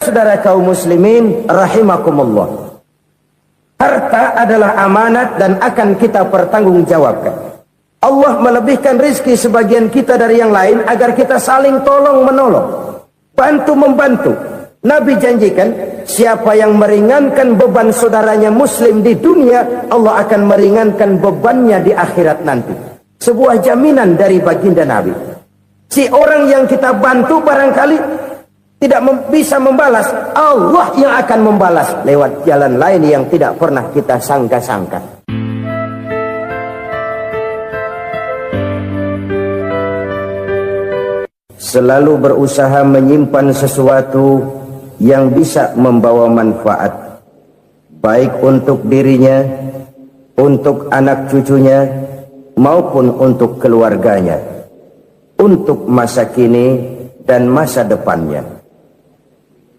Saudara kaum muslimin rahimakumullah, harta adalah amanat dan akan kita pertanggungjawabkan. Allah melebihkan rizki sebagian kita dari yang lain agar kita saling tolong menolong, bantu membantu. Nabi janjikan, siapa yang meringankan beban saudaranya muslim di dunia, Allah akan meringankan bebannya di akhirat nanti. Sebuah jaminan dari baginda Nabi. Si orang yang kita bantu barangkali tidak bisa membalas, Allah yang akan membalas lewat jalan lain yang tidak pernah kita sangka-sangka. Selalu berusaha menyimpan sesuatu yang bisa membawa manfaat, baik untuk dirinya, untuk anak cucunya, maupun untuk keluarganya, untuk masa kini dan masa depannya.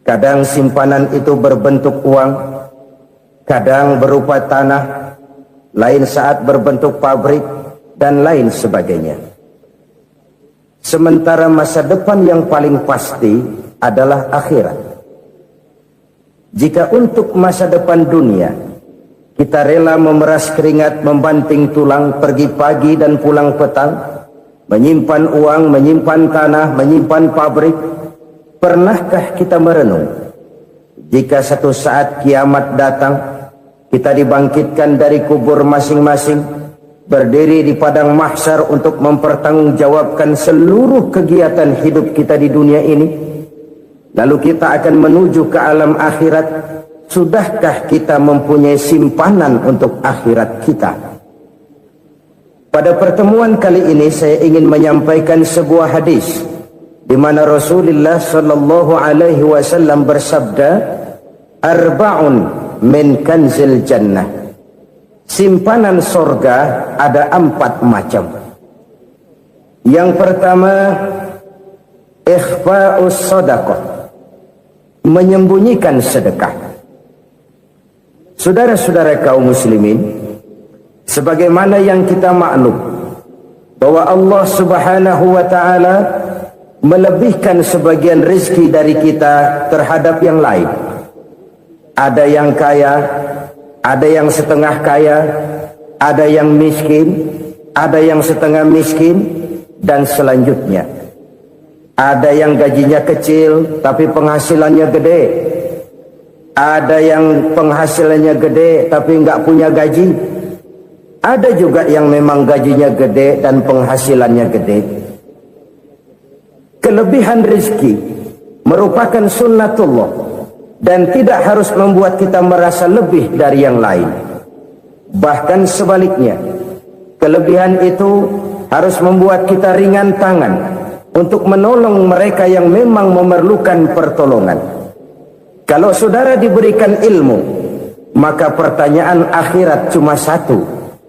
Kadang simpanan itu berbentuk uang, kadang berupa tanah, lain saat berbentuk pabrik, dan lain sebagainya. Sementara masa depan yang paling pasti adalah akhirat. Jika untuk masa depan dunia, kita rela memeras keringat, membanting tulang, pergi pagi dan pulang petang, menyimpan uang, menyimpan tanah, menyimpan pabrik, pernahkah kita merenung, jika satu saat kiamat datang, kita dibangkitkan dari kubur masing-masing, berdiri di padang mahsyar untuk mempertanggungjawabkan seluruh kegiatan hidup kita di dunia ini, lalu kita akan menuju ke alam akhirat. Sudahkah kita mempunyai simpanan untuk akhirat kita? Pada pertemuan kali ini saya ingin menyampaikan sebuah hadis di mana Rasulullah sallallahu alaihi wasallam bersabda, arba'un min kanzil jannah. Simpanan sorga ada 4 macam. Yang pertama, ikhfa'us sadaqah, menyembunyikan sedekah. Saudara-saudara kaum muslimin, sebagaimana yang kita maklum bahwa Allah Subhanahu wa taala melebihkan sebagian rezeki dari kita terhadap yang lain. Ada yang kaya, ada yang setengah kaya, ada yang miskin, ada yang setengah miskin, dan selanjutnya. Ada yang gajinya kecil tapi penghasilannya gede. Ada yang penghasilannya gede tapi nggak punya gaji. Ada juga yang memang gajinya gede dan penghasilannya gede. Kelebihan rezeki merupakan sunnatullah dan tidak harus membuat kita merasa lebih dari yang lain. Bahkan sebaliknya, kelebihan itu harus membuat kita ringan tangan untuk menolong mereka yang memang memerlukan pertolongan. Kalau saudara diberikan ilmu, maka pertanyaan akhirat cuma satu: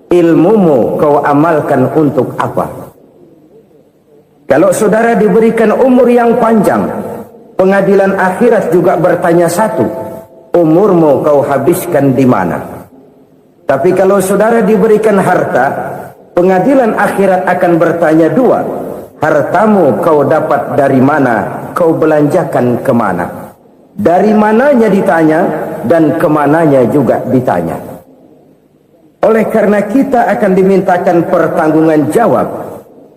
ilmumu kau amalkan untuk apa? Kalau saudara diberikan umur yang panjang, pengadilan akhirat juga bertanya satu: umurmu kau habiskan di mana? Tapi kalau saudara diberikan harta, pengadilan akhirat akan bertanya dua: hartamu kau dapat dari mana? Kau belanjakan kemana? Dari mananya ditanya, dan kemananya juga ditanya. Oleh karena kita akan dimintakan pertanggungan jawab,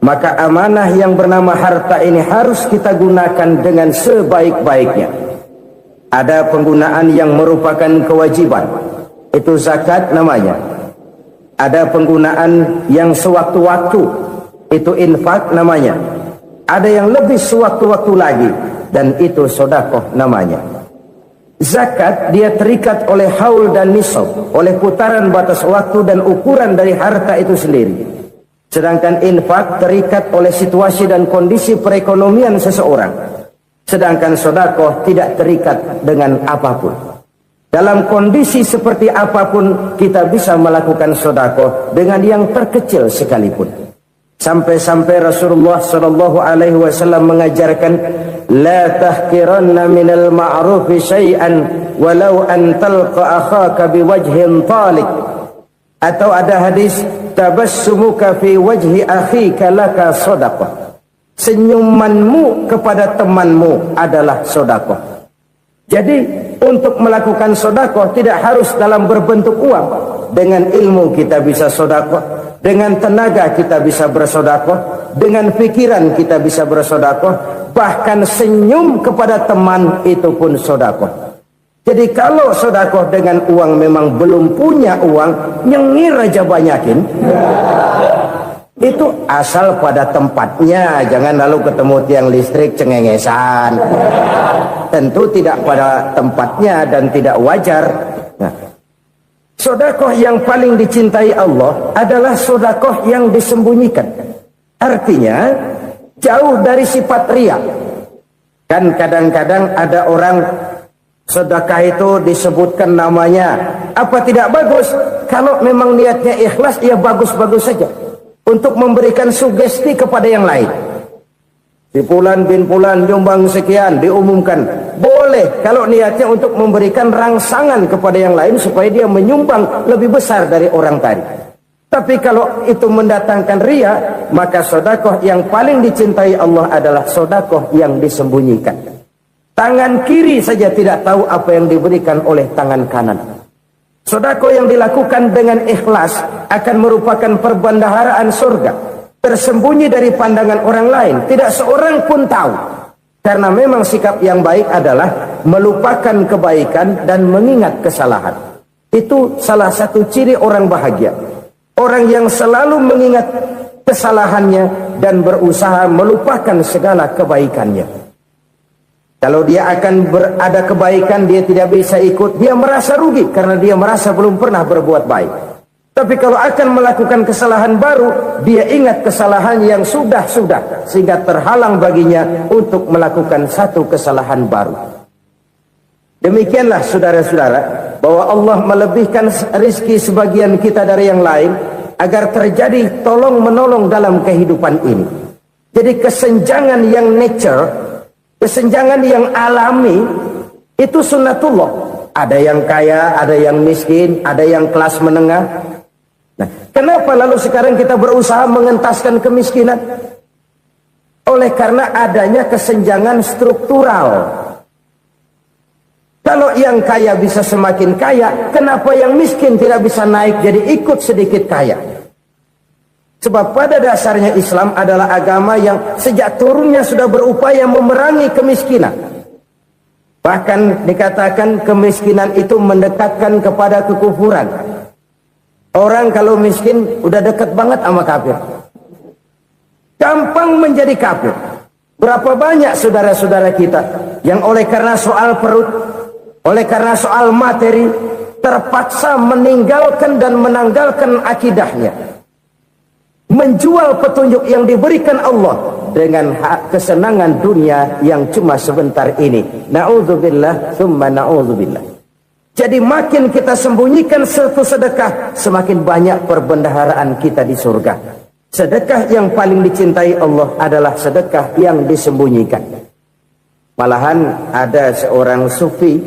maka amanah yang bernama harta ini harus kita gunakan dengan sebaik-baiknya. Ada penggunaan yang merupakan kewajiban, itu zakat namanya. Ada penggunaan yang sewaktu-waktu, itu infak namanya. Ada yang lebih sewaktu-waktu lagi, dan itu sedekah namanya. Zakat dia terikat oleh haul dan nisab, oleh putaran batas waktu dan ukuran dari harta itu sendiri. Sedangkan infak terikat oleh situasi dan kondisi perekonomian seseorang. Sedangkan sedekah tidak terikat dengan apapun. Dalam kondisi seperti apapun kita bisa melakukan sedekah dengan yang terkecil sekalipun. Sampai-sampai Rasulullah sallallahu alaihi wasallam mengajarkan, la tahqiranna minal ma'rufi syai'an walau an talqa akhaka biwajhin talik. Atau ada hadis, tabassumuka fi wajhi akhika laka sedekah. Senyumanmu kepada temanmu adalah sedekah. Jadi untuk melakukan sedekah tidak harus dalam berbentuk uang. Dengan ilmu kita bisa sedekah, dengan tenaga kita bisa bersedekah, dengan pikiran kita bisa bersedekah, bahkan senyum kepada teman itu pun sedekah. Jadi kalau sedekah dengan uang memang belum punya uang, nyengir aja banyakin. Itu asal pada tempatnya, jangan lalu ketemu tiang listrik cengengesan. Tentu tidak pada tempatnya dan tidak wajar. Nah, sedekah yang paling dicintai Allah adalah sedekah yang disembunyikan. Artinya jauh dari sifat riya. Kan kadang-kadang ada orang sedekah itu disebutkan namanya. Apa tidak bagus? Kalau memang niatnya ikhlas, ya bagus-bagus saja. Untuk memberikan sugesti kepada yang lain. Si Fulan bin Fulan nyumbang sekian, diumumkan. Boleh kalau niatnya untuk memberikan rangsangan kepada yang lain supaya dia menyumbang lebih besar dari orang tadi. Tapi kalau itu mendatangkan riya, maka sedekah yang paling dicintai Allah adalah sedekah yang disembunyikan. Tangan kiri saja tidak tahu apa yang diberikan oleh tangan kanan. Sedekah yang dilakukan dengan ikhlas akan merupakan perbendaharaan surga, tersembunyi dari pandangan orang lain, tidak seorang pun tahu. Karena memang sikap yang baik adalah melupakan kebaikan dan mengingat kesalahan. Itu salah satu ciri orang bahagia. Orang yang selalu mengingat kesalahannya dan berusaha melupakan segala kebaikannya. Kalau dia akan berada kebaikan, dia tidak bisa ikut, dia merasa rugi karena dia merasa belum pernah berbuat baik. Tapi kalau akan melakukan kesalahan baru, dia ingat kesalahan yang sudah-sudah, sehingga terhalang baginya untuk melakukan satu kesalahan baru. Demikianlah saudara-saudara, bahwa Allah melebihkan rizki sebagian kita dari yang lain, agar terjadi tolong-menolong dalam kehidupan ini. Jadi kesenjangan yang nature, kesenjangan yang alami, itu sunnatullah. Ada yang kaya, ada yang miskin, ada yang kelas menengah. Nah, kenapa lalu sekarang kita berusaha mengentaskan kemiskinan? Oleh karena adanya kesenjangan struktural. Kalau yang kaya bisa semakin kaya, kenapa yang miskin tidak bisa naik jadi ikut sedikit kaya? Sebab pada dasarnya Islam adalah agama yang sejak turunnya sudah berupaya memerangi kemiskinan. Bahkan dikatakan kemiskinan itu mendekatkan kepada kekufuran. Orang kalau miskin udah dekat banget sama kafir. Gampang menjadi kafir. Berapa banyak saudara-saudara kita yang oleh karena soal perut, oleh karena soal materi, terpaksa meninggalkan dan menanggalkan akidahnya. Menjual petunjuk yang diberikan Allah dengan kesenangan dunia yang cuma sebentar ini. Na'udzubillah, summa na'udzubillah. Jadi makin kita sembunyikan satu sedekah, semakin banyak perbendaharaan kita di surga. Sedekah yang paling dicintai Allah adalah sedekah yang disembunyikan. Malahan ada seorang sufi,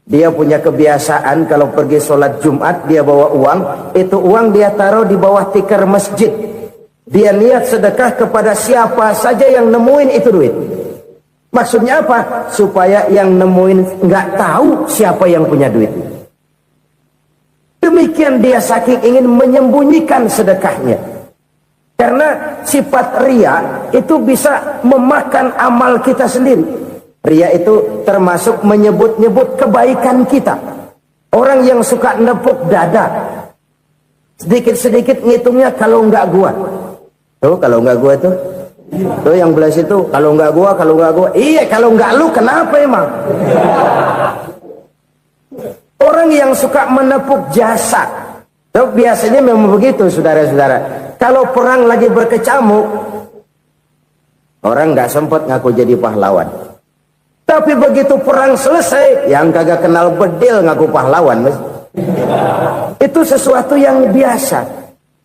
dia punya kebiasaan kalau pergi sholat Jumat dia bawa uang, itu uang dia taruh di bawah tikar masjid. Dia niat sedekah kepada siapa saja yang nemuin itu duit. Maksudnya apa? Supaya yang nemuin nggak tahu siapa yang punya duit. Demikian dia saking ingin menyembunyikan sedekahnya. Karena sifat riya itu bisa memakan amal kita sendiri. Riya itu termasuk menyebut-nyebut kebaikan kita. Orang yang suka nepuk dada, sedikit-sedikit ngitungnya kalau nggak gua. Tuh kalau nggak gua tuh. Tuh yang belah situ, kalau nggak gua, kalau nggak gua. Iya, kalau nggak lu kenapa emang? Orang yang suka menepuk jasa, tuh biasanya memang begitu, saudara-saudara. Kalau perang lagi berkecamuk, orang nggak sempat ngaku jadi pahlawan. Tapi begitu perang selesai, yang kagak kenal bedil ngaku pahlawan, mas. Itu sesuatu yang biasa.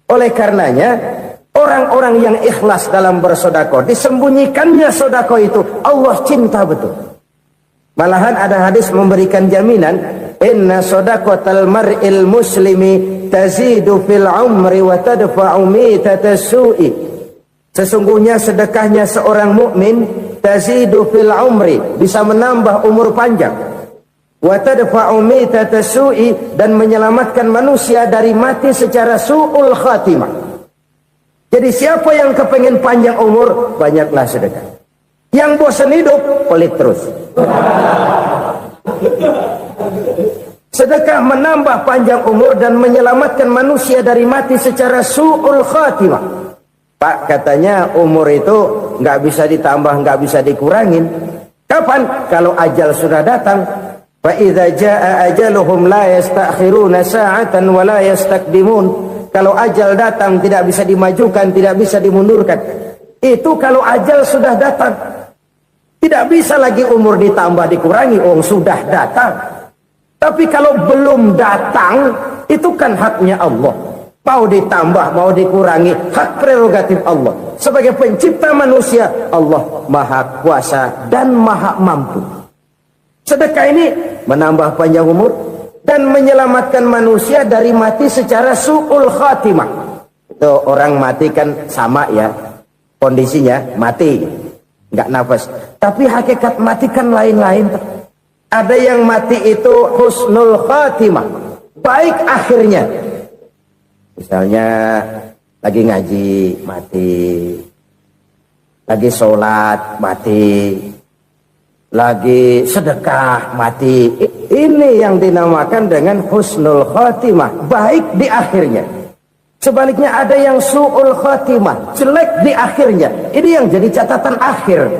Oleh karenanya, orang-orang yang ikhlas dalam bersedekah, disembunyikannya sedekah itu, Allah cinta betul. Malahan ada hadis memberikan jaminan, inna sedaqatal mar'il muslimi tazidu fil umri wa tadfa'u mitatas su'i. Sesungguhnya sedekahnya seorang mukmin tazidu fil umri, bisa menambah umur panjang, wa tadfa'u mitata su'i, dan menyelamatkan manusia dari mati secara su'ul khatimah. Jadi siapa yang kepengen panjang umur, banyaklah sedekah. Yang bosan hidup, pelit terus. Sedekah menambah panjang umur dan menyelamatkan manusia dari mati secara su'ul khatimah. Pak, katanya umur itu nggak bisa ditambah, nggak bisa dikurangin. Kapan? Kalau ajal sudah datang. Fa idza jaa ajaluhum la yastakhiruna sa'atan wa la yastaqdimun. Kalau ajal datang tidak bisa dimajukan, tidak bisa dimundurkan. Itu kalau ajal sudah datang. Tidak bisa lagi umur ditambah dikurangi, sudah datang. Tapi kalau belum datang, itu kan haknya Allah. Mau ditambah, mau dikurangi, hak prerogatif Allah. Sebagai pencipta manusia, Allah maha kuasa dan maha mampu. Sedekah ini menambah panjang umur dan menyelamatkan manusia dari mati secara su'ul khatimah. Itu orang mati kan sama ya, kondisinya mati, nggak nafas. Tapi hakikat mati kan lain-lain. Ada yang mati itu husnul khatimah, baik akhirnya. Misalnya lagi ngaji mati, lagi sholat mati, lagi sedekah mati. Ini yang dinamakan dengan husnul khatimah, baik di akhirnya. Sebaliknya ada yang su'ul khatimah, jelek di akhirnya. Ini yang jadi catatan akhir.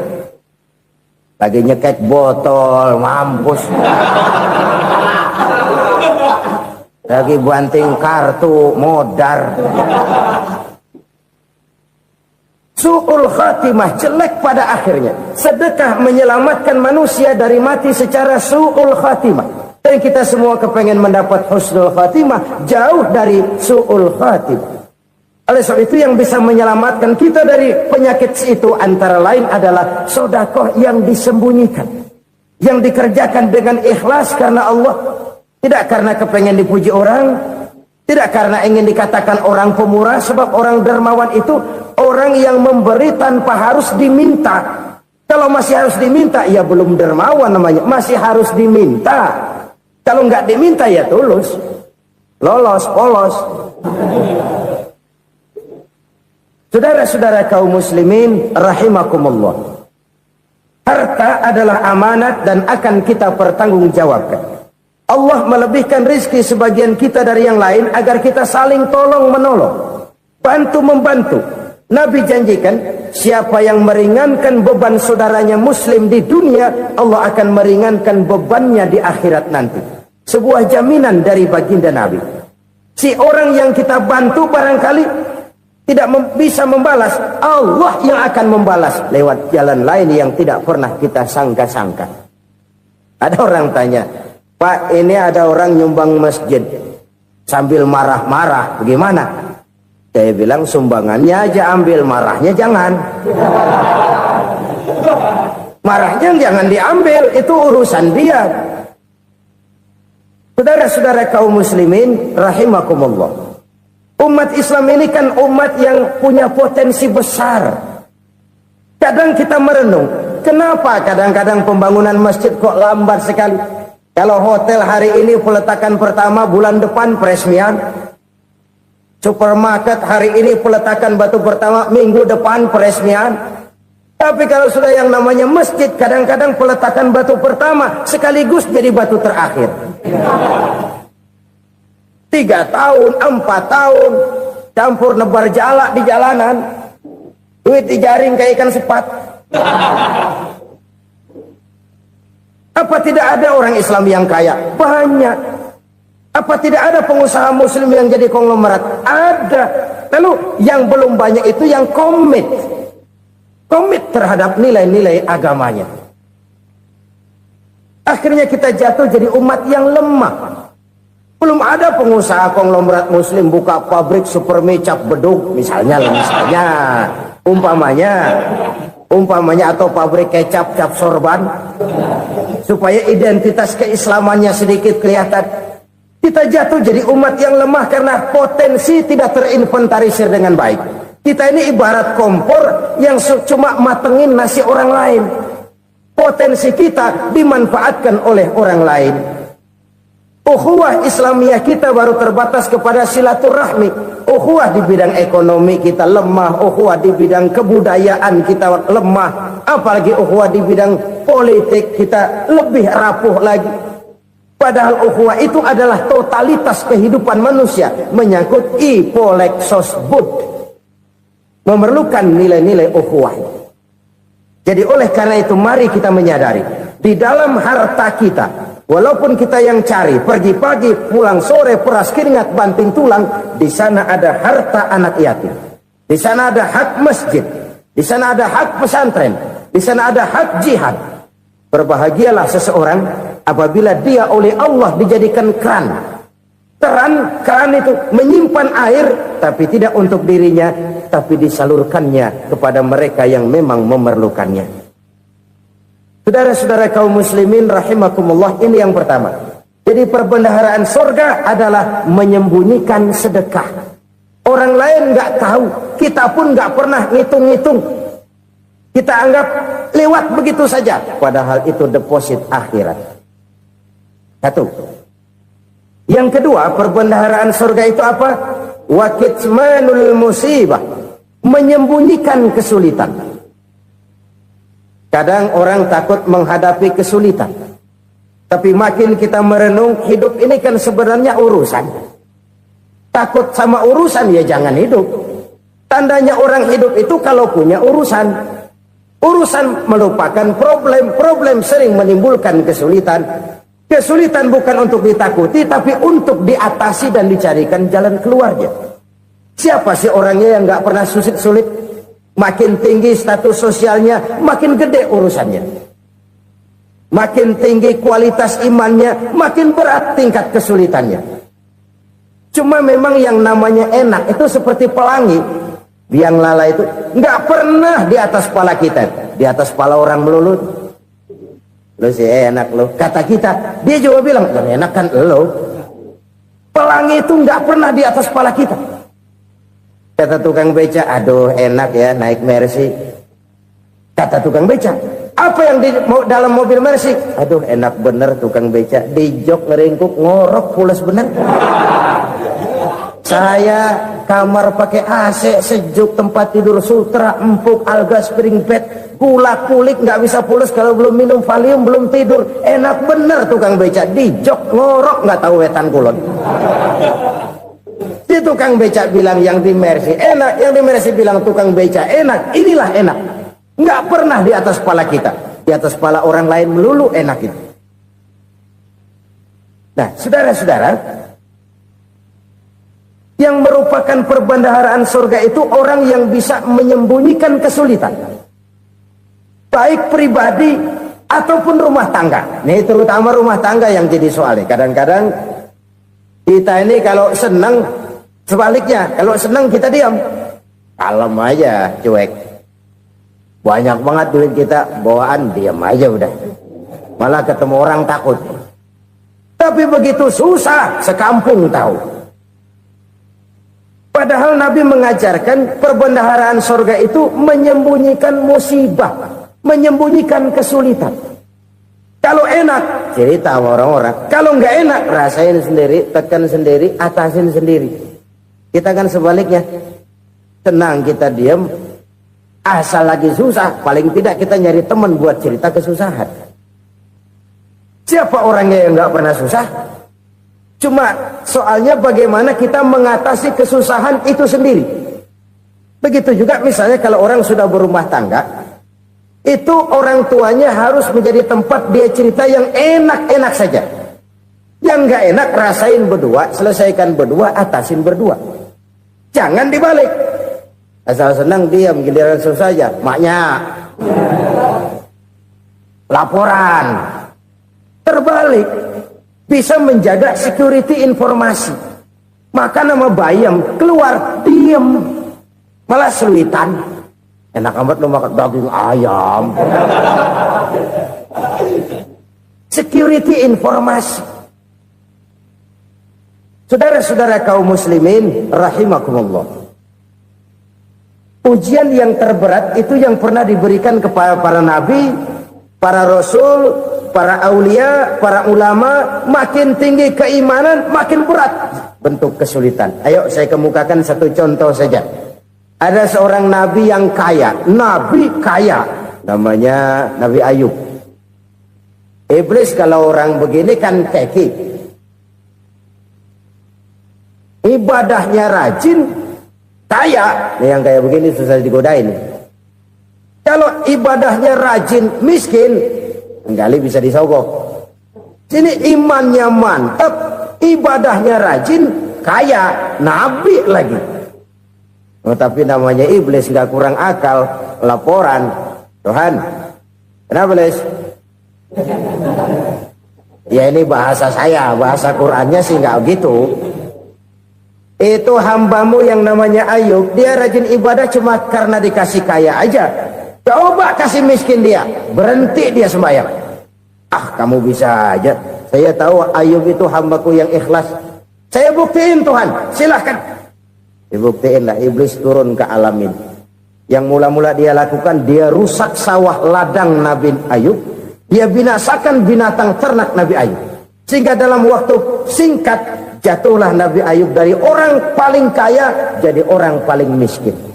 Lagi nyekek botol, mampus. Lagi banting kartu, modar. Su'ul khatimah, jelek pada akhirnya. Sedekah menyelamatkan manusia dari mati secara su'ul khatimah. Dan kita semua kepengen mendapat husnul khatimah, jauh dari su'ul khatimah. Oleh sebab itu yang bisa menyelamatkan kita dari penyakit itu antara lain adalah sedekah yang disembunyikan, yang dikerjakan dengan ikhlas karena Allah, tidak karena kepengen dipuji orang, tidak karena ingin dikatakan orang pemurah. Sebab orang dermawan itu orang yang memberi tanpa harus diminta. Kalau masih harus diminta, ya belum dermawan namanya, masih harus diminta. Kalau nggak diminta ya tulus, lolos, polos. Saudara-saudara kaum muslimin rahimakumullah, harta adalah amanat dan akan kita pertanggungjawabkan. Allah melebihkan rizki sebagian kita dari yang lain agar kita saling tolong menolong, bantu membantu. Nabi janjikan, siapa yang meringankan beban saudaranya muslim di dunia, Allah akan meringankan bebannya di akhirat nanti. Sebuah jaminan dari baginda Nabi. Si orang yang kita bantu barangkali tidak bisa membalas, Allah yang akan membalas lewat jalan lain yang tidak pernah kita sangka-sangka. Ada orang tanya, Pak, ini ada orang nyumbang masjid sambil marah-marah, bagaimana? Saya bilang sumbangannya aja ambil, marahnya jangan. Marahnya jangan diambil, itu urusan dia. Saudara-saudara kaum muslimin rahimakumullah, umat Islam ini kan umat yang punya potensi besar. Kadang kita merenung, kenapa kadang-kadang pembangunan masjid kok lambat sekali? Kalau hotel hari ini peletakan pertama, bulan depan peresmian. Supermarket hari ini peletakan batu pertama, minggu depan peresmian. Tapi kalau sudah yang namanya masjid, kadang-kadang peletakan batu pertama sekaligus jadi batu terakhir. 3 tahun, 4 tahun, campur nebar jalak di jalanan, duit dijaring kayak ikan sepat. Apa tidak ada orang Islam yang kaya? Banyak. Apa tidak ada pengusaha muslim yang jadi konglomerat? Ada. Lalu yang belum banyak itu yang komit terhadap nilai-nilai agamanya. Akhirnya kita jatuh jadi umat yang lemah. Belum ada pengusaha konglomerat muslim buka pabrik supermi cap bedug misalnya umpamanya atau pabrik kecap cap sorban supaya identitas keislamannya sedikit kelihatan. Kita jatuh jadi umat yang lemah karena potensi tidak terinventarisir dengan baik. Kita ini ibarat kompor yang cuma matengin nasi orang lain. potensi kita dimanfaatkan oleh orang lain. Ukhuwah Islamiyah kita baru terbatas kepada silaturahmi. Ukhuwah di bidang ekonomi kita lemah, ukhuwah di bidang kebudayaan kita lemah, apalagi ukhuwah di bidang politik kita lebih rapuh lagi. Padahal ukhuwah itu adalah totalitas kehidupan manusia, menyangkut ipolek sosbud, memerlukan nilai-nilai ukhuwah. Jadi oleh karena itu mari kita menyadari di dalam harta kita, walaupun kita yang cari pergi pagi pulang sore peras keringat banting tulang, di sana ada harta anak yatim, di sana ada hak masjid, di sana ada hak pesantren, di sana ada hak jihad. Berbahagialah seseorang apabila dia oleh Allah dijadikan keran. Keran itu menyimpan air, tapi tidak untuk dirinya, tapi disalurkannya kepada mereka yang memang memerlukannya. Saudara-saudara kaum muslimin rahimakumullah, ini yang pertama. Jadi perbendaharaan surga adalah menyembunyikan sedekah. Orang lain nggak tahu, kita pun nggak pernah ngitung-ngitung. Kita anggap lewat begitu saja, padahal itu deposit akhirat. Satu. Yang kedua, perbendaharaan surga itu apa? Wa kitmanul musibah, menyembunyikan kesulitan. Kadang orang takut menghadapi kesulitan, tapi makin kita merenung, hidup ini kan sebenarnya urusan. Takut sama urusan ya jangan hidup. Tandanya orang hidup itu kalau punya urusan. Urusan melupakan problem, problem sering menimbulkan kesulitan. Kesulitan bukan untuk ditakuti, tapi untuk diatasi dan dicarikan jalan keluarnya. Siapa sih orangnya yang nggak pernah sulit-sulit? Makin tinggi status sosialnya, makin gede urusannya. Makin tinggi kualitas imannya, makin berat tingkat kesulitannya. Cuma memang yang namanya enak itu seperti pelangi. Biang lala itu nggak pernah di atas kepala kita, di atas kepala orang melulu. Lo sih enak lo, kata kita. Dia juga bilang, yang enak kan lo. Pelangi itu nggak pernah di atas kepala kita. Kata tukang beca, aduh enak ya naik Mercy. Kata tukang beca, apa yang di dalam mobil Mercy? Aduh enak bener tukang beca, di jok ngeringkuk ngorok pulas bener. Saya kamar pakai AC sejuk, tempat tidur sutra empuk, alga spring bed, kulak kulik nggak bisa pulas kalau belum minum Valium, belum tidur. Enak bener tukang beca, di jok ngorok nggak tahu wetan kulon. Si tukang beca bilang yang di Mercy enak, yang di Mercy bilang tukang beca enak. Inilah enak, nggak pernah di atas kepala kita, di atas kepala orang lain melulu enak itu. Nah saudara-saudara, yang merupakan perbendaharaan surga itu orang yang bisa menyembunyikan kesulitan, baik pribadi ataupun rumah tangga. Nih terutama rumah tangga yang jadi soalnya. Kadang-kadang kita ini kalau senang, sebaliknya kalau senang kita diam, kalem aja, cuek. Banyak banget duit kita bawaan, diam aja udah. Malah ketemu orang takut. Tapi begitu susah, sekampung tahu. Padahal Nabi mengajarkan perbendaharaan surga itu menyembunyikan musibah, menyembunyikan kesulitan. Kalau enak, cerita sama orang-orang. Kalau nggak enak, rasain sendiri, tekan sendiri, atasin sendiri. Kita kan sebaliknya, tenang kita diam, asal lagi susah, paling tidak kita nyari teman buat cerita kesusahan. Siapa orangnya yang nggak pernah susah? Cuma soalnya bagaimana kita mengatasi kesusahan itu sendiri. Begitu juga misalnya kalau orang sudah berumah tangga, itu orang tuanya harus menjadi tempat dia cerita yang enak-enak saja. Yang nggak enak rasain berdua, selesaikan berdua, atasin berdua. Jangan dibalik. Asal senang diam, giliran susah aja. Maknya laporan. Terbalik. Bisa menjaga security informasi. Maka nama bayam keluar diam, malah seluitan. Enak amat lo makan daging ayam. Security informasi. Saudara-saudara kaum muslimin rahimakumullah, ujian yang terberat itu yang pernah diberikan kepada para nabi, para rasul, para aulia, para ulama, makin tinggi keimanan, makin berat bentuk kesulitan. Ayo saya kemukakan satu contoh saja. Ada seorang nabi yang kaya, nabi kaya, namanya Nabi Ayub. Iblis kalau orang begini kan keki, ibadahnya rajin, kaya. Nih yang kayak begini susah digodain. Kalau ibadahnya rajin, miskin, kali bisa disogok. Sini imannya mantap, ibadahnya rajin, kaya, nabi lagi. Oh, tapi namanya iblis, nggak kurang akal. Laporan, Tuhan, kenapa Les? Ya ini bahasa saya, bahasa Qurannya sih nggak gitu. Itu hambamu yang namanya Ayub, dia rajin ibadah cuma karena dikasih kaya aja. Coba kasih miskin dia, berhenti dia sembahyang. Ah, kamu bisa aja. Saya tahu Ayub itu hambaku yang ikhlas. Saya buktiin Tuhan, silahkan. Dibuktiin lah, iblis turun ke alamin. Yang mula-mula dia lakukan, dia rusak sawah ladang Nabi Ayub. Dia binasakan binatang ternak Nabi Ayub. Sehingga dalam waktu singkat, jatuhlah Nabi Ayub dari orang paling kaya, jadi orang paling miskin.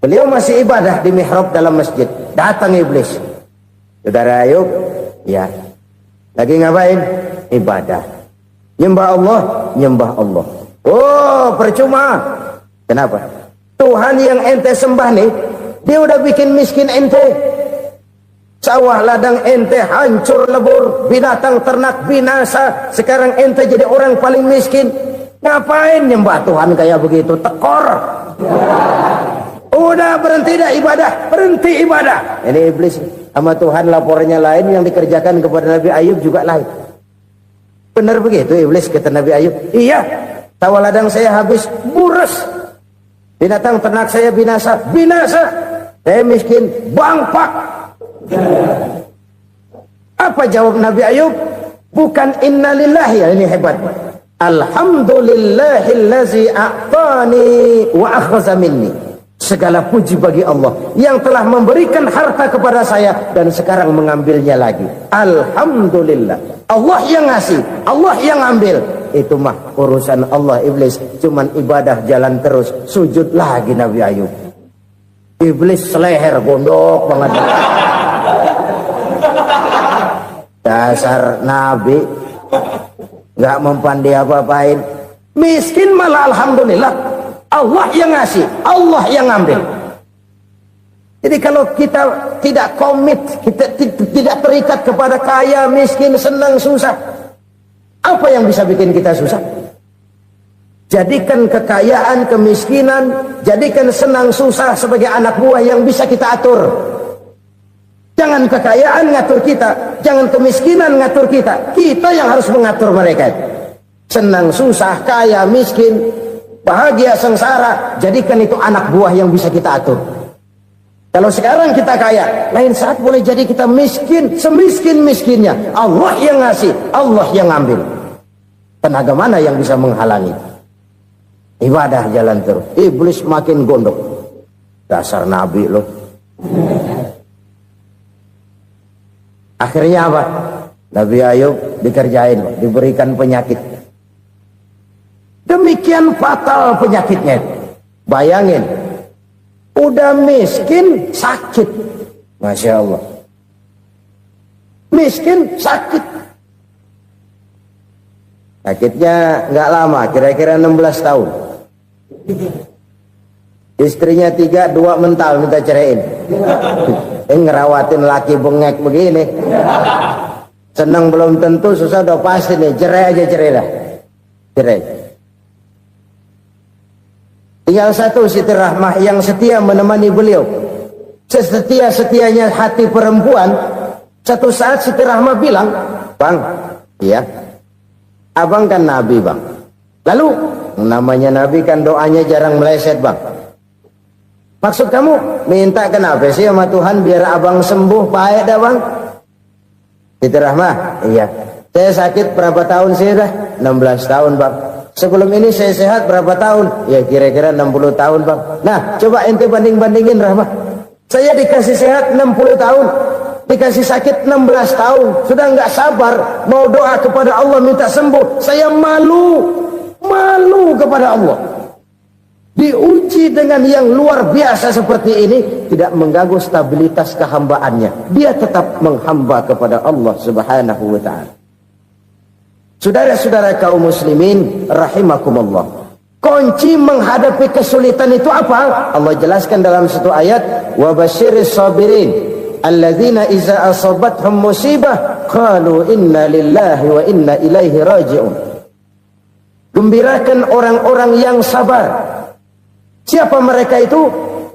Beliau masih ibadah di mihrab dalam masjid. Datang iblis. Saudara Ayub, ya. Lagi ngapain? Ibadah. Nyembah Allah, nyembah Allah. Oh, percuma. Kenapa? Tuhan yang ente sembah nih, dia udah bikin miskin ente. Sawah ladang ente hancur lebur, binatang ternak binasa. Sekarang ente jadi orang paling miskin. Ngapain nyembah Tuhan kayak begitu? Tekor. Udah berhenti dah ibadah, berhenti ibadah. Ini iblis sama Tuhan laporannya lain, yang dikerjakan kepada Nabi Ayub juga lain. Benar begitu iblis, kata Nabi Ayub. Iya, sawah ladang saya habis, buras. Binatang ternak saya binasa, binasa. Saya miskin, bangpak. Apa jawab Nabi Ayub? Bukan innalillahi, ya ini hebat. Alhamdulillahillazi a'tani wa akhza minni. Segala puji bagi Allah yang telah memberikan harta kepada saya dan sekarang mengambilnya lagi. Alhamdulillah. Allah yang ngasih, Allah yang ambil. Itu mah urusan Allah. Iblis cuman ibadah jalan terus, sujud lagi Nabi Ayub. Iblis seleher gondok banget. Dasar Nabi nggak mempandai apa-apain. Miskin malah alhamdulillah. Allah yang ngasih, Allah yang ambil. Jadi kalau kita tidak komit, kita tidak terikat kepada kaya, miskin, senang, susah, apa yang bisa bikin kita susah? Jadikan kekayaan, kemiskinan, jadikan senang, susah sebagai anak buah yang bisa kita atur. Jangan kekayaan ngatur kita, jangan kemiskinan ngatur kita. Kita yang harus mengatur mereka. Senang, susah, kaya, miskin, bahagia, sengsara, jadikan itu anak buah yang bisa kita atur. Kalau sekarang kita kaya, lain saat boleh jadi kita miskin, semiskin-miskinnya. Allah yang ngasih, Allah yang ambil. Tenaga mana yang bisa menghalangi? Ibadah jalan terus. Iblis makin gondok. Dasar Nabi loh. Akhirnya apa? Nabi Ayub dikerjain, diberikan penyakit. Demikian fatal penyakitnya. Bayangin, udah miskin sakit. Masya Allah. Miskin sakit. Sakitnya nggak lama, kira-kira 16 tahun. Istrinya 3, 2 mental minta ceraiin. Ngerawatin laki bengek begini. Senang belum tentu, susah udah pasti nih. Cerai aja, cerai dah. Cerai. Tinggal satu Siti Rahmah yang setia menemani beliau. Sesetia-setianya hati perempuan. Satu saat Siti Rahmah bilang, "Bang, iya, abang kan Nabi bang. Lalu, namanya Nabi kan doanya jarang meleset bang. Maksud kamu minta kenapa sih sama Tuhan biar abang sembuh baik dah bang?" Siti Rahmah, iya. Saya sakit berapa tahun sih dah? 16 tahun bang. Sebelum ini saya sehat berapa tahun? Ya kira-kira 60 tahun bang. Nah coba ente banding-bandingin Rahmah. Saya dikasih sehat 60 tahun. dikasih sakit 16 tahun, sudah nggak sabar mau doa kepada Allah minta sembuh. Saya malu kepada Allah. Diuji dengan yang luar biasa seperti ini, tidak mengganggu stabilitas kehambaannya. Dia tetap menghamba kepada Allah Subhanahu wa ta'ala. Saudara-saudara kaum muslimin rahimakumullah, kunci menghadapi kesulitan itu apa? Allah jelaskan dalam satu ayat, wa basyiris sabirin alladzina iza asabathum musibah qalu inna lillahi wa inna ilaihi raji'un. Gembirakan orang-orang yang sabar. Siapa mereka itu?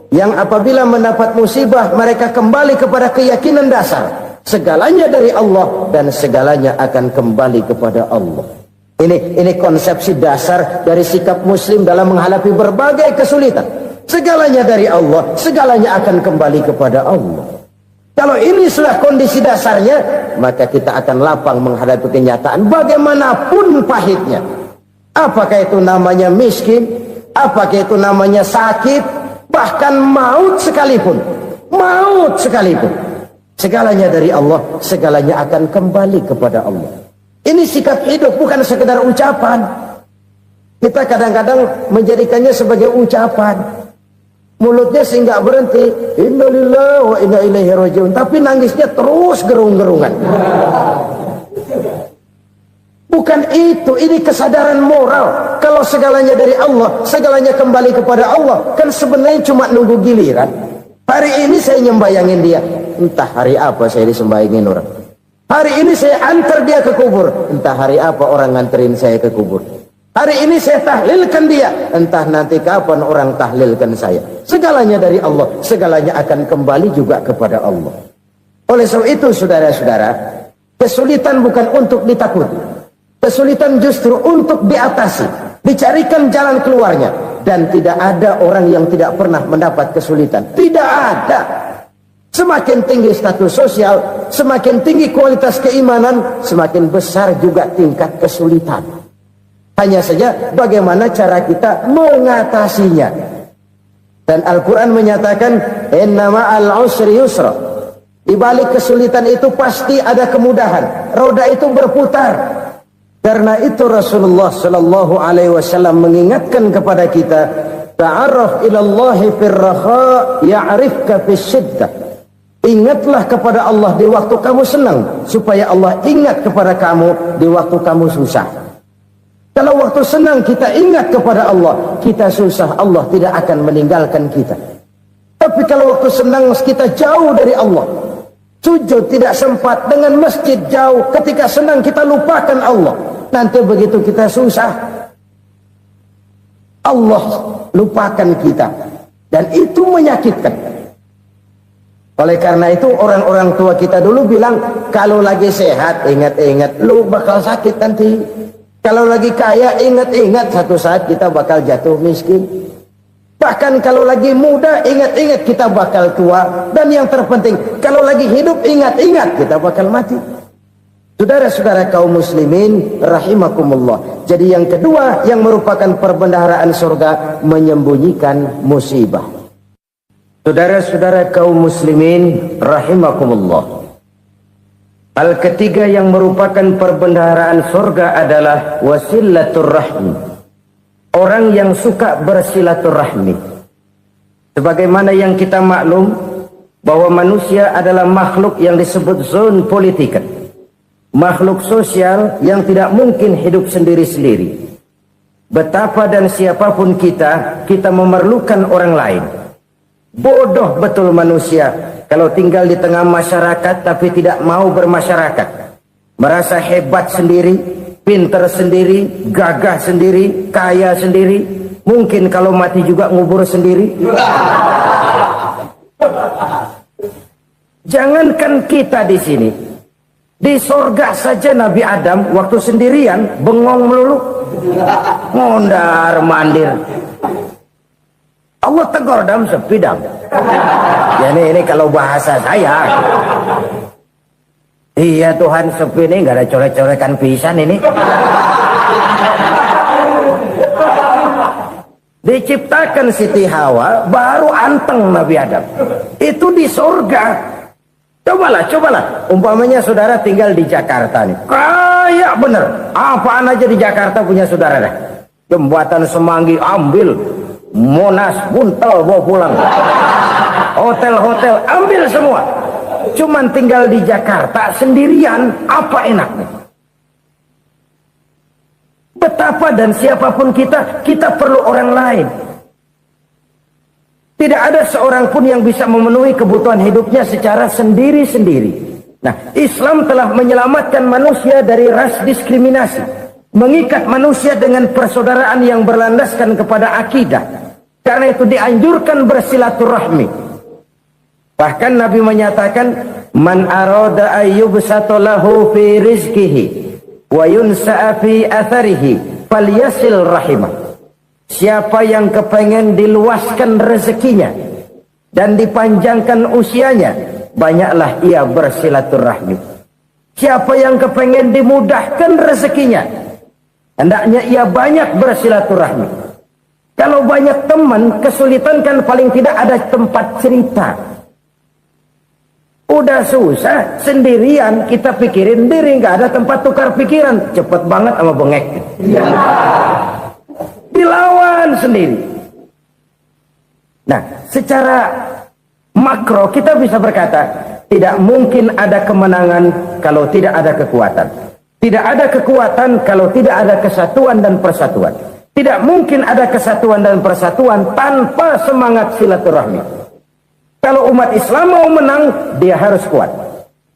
Yang apabila mendapat musibah mereka kembali kepada keyakinan dasar, segalanya dari Allah dan segalanya akan kembali kepada Allah. Ini konsepsi dasar dari sikap muslim dalam menghadapi berbagai kesulitan. Segalanya dari Allah, segalanya akan kembali kepada Allah. Kalau ini sudah kondisi dasarnya, maka kita akan lapang menghadapi kenyataan bagaimanapun pahitnya. Apakah itu namanya miskin, apakah itu namanya sakit, bahkan maut sekalipun. Segalanya dari Allah, segalanya akan kembali kepada Allah. Ini sikap hidup, bukan sekedar ucapan. Kita kadang-kadang menjadikannya sebagai ucapan. Mulutnya sih nggak berhenti, innalillahi wa inna ilaihi raji'un, tapi nangisnya terus gerung-gerungan. Bukan itu, ini kesadaran moral. Kalau segalanya dari Allah, segalanya kembali kepada Allah, kan sebenarnya cuma nunggu giliran. Hari ini saya nyembayangin dia, entah hari apa saya disembayangin orang. Hari ini saya antar dia ke kubur, entah hari apa orang nganterin saya ke kubur. Hari ini saya tahlilkan dia, entah nanti kapan orang tahlilkan saya. Segalanya dari Allah, segalanya akan kembali juga kepada Allah. Oleh sebab itu saudara-saudara, kesulitan bukan untuk ditakuti. Kesulitan justru untuk diatasi, dicarikan jalan keluarnya. Dan tidak ada orang yang tidak pernah mendapat kesulitan. Tidak ada. Semakin tinggi status sosial, semakin tinggi kualitas keimanan, semakin besar juga tingkat kesulitan. Hanya saja bagaimana cara kita mengatasinya. Dan Al-Quran menyatakan, inna ma'al usri yusra. Di balik kesulitan itu pasti ada kemudahan. Roda itu berputar. Karena itu Rasulullah sallallahu alaihi wasallam mengingatkan kepada kita, ta'arraf ilallahi firraha ya'rifka fisyiddah. Ingatlah kepada Allah di waktu kamu senang, supaya Allah ingat kepada kamu di waktu kamu susah. Kalau waktu senang kita ingat kepada Allah, kita susah, Allah tidak akan meninggalkan kita. Tapi kalau waktu senang kita jauh dari Allah, sujud tidak sempat, dengan masjid jauh, ketika senang kita lupakan Allah. Nanti begitu kita susah, Allah lupakan kita. Dan itu menyakitkan. Oleh karena itu orang-orang tua kita dulu bilang, kalau lagi sehat ingat-ingat lu bakal sakit nanti. Kalau lagi kaya ingat-ingat satu saat kita bakal jatuh miskin. Bahkan kalau lagi muda ingat-ingat kita bakal tua. Dan yang terpenting, kalau lagi hidup ingat-ingat kita bakal mati. Saudara-saudara kaum muslimin rahimakumullah. Jadi yang kedua yang merupakan perbendaharaan surga, menyembunyikan musibah. Saudara-saudara kaum muslimin rahimakumullah. Hal ketiga yang merupakan perbendaharaan surga adalah wasilaturrahmi. Orang yang suka bersilaturahmi. Sebagaimana yang kita maklum bahwa manusia adalah makhluk yang disebut zon politika. Makhluk sosial yang tidak mungkin hidup sendiri-sendiri. Betapa dan siapapun kita memerlukan orang lain. Bodoh betul manusia kalau tinggal di tengah masyarakat tapi tidak mau bermasyarakat. Merasa hebat sendiri, pintar sendiri, gagah sendiri, kaya sendiri. Mungkin kalau mati juga ngubur sendiri. Jangankan kita di sini, di sorga saja Nabi Adam waktu sendirian bengong melulu, mondar mandir. Allah tegur dam sepi dam. Ya ini kalau bahasa saya. Iya Tuhan sepi nih, nggak ada coret-coretan pisan ini. Diciptakan Siti Hawa baru anteng Nabi Adam. Itu di sorga. Cobalah. Umpamanya saudara tinggal di Jakarta nih. Kayak bener. Apaan aja di Jakarta punya saudara dah. Jembatan Semanggi ambil. Monas, Buntel bawa pulang. Hotel-hotel ambil semua. Cuman tinggal di Jakarta sendirian. Apa enaknya? Betapa dan siapapun kita perlu orang lain. Tidak ada seorang pun yang bisa memenuhi kebutuhan hidupnya secara sendiri-sendiri. Nah, Islam telah menyelamatkan manusia dari ras diskriminasi. Mengikat manusia dengan persaudaraan yang berlandaskan kepada akidah. Karena itu dianjurkan bersilaturahmi. Bahkan Nabi menyatakan, Man arada ayyubsata lahu fi rizkihi wa yunsa'a fi atharihi falyasil rahimah. Siapa yang kepengen diluaskan rezekinya dan dipanjangkan usianya, banyaklah ia bersilaturahmi. Siapa yang kepengen dimudahkan rezekinya, hendaknya ia banyak bersilaturahmi. Kalau banyak teman, kesulitan kan paling tidak ada tempat cerita. Udah susah, sendirian kita pikirin diri, nggak ada tempat tukar pikiran. Cepet banget sama bengek. Dilawan sendiri. Nah, secara makro kita bisa berkata, tidak mungkin ada kemenangan kalau tidak ada kekuatan. Tidak ada kekuatan kalau tidak ada kesatuan dan persatuan. Tidak mungkin ada kesatuan dan persatuan tanpa semangat silaturahmi. Kalau umat Islam mau menang, dia harus kuat.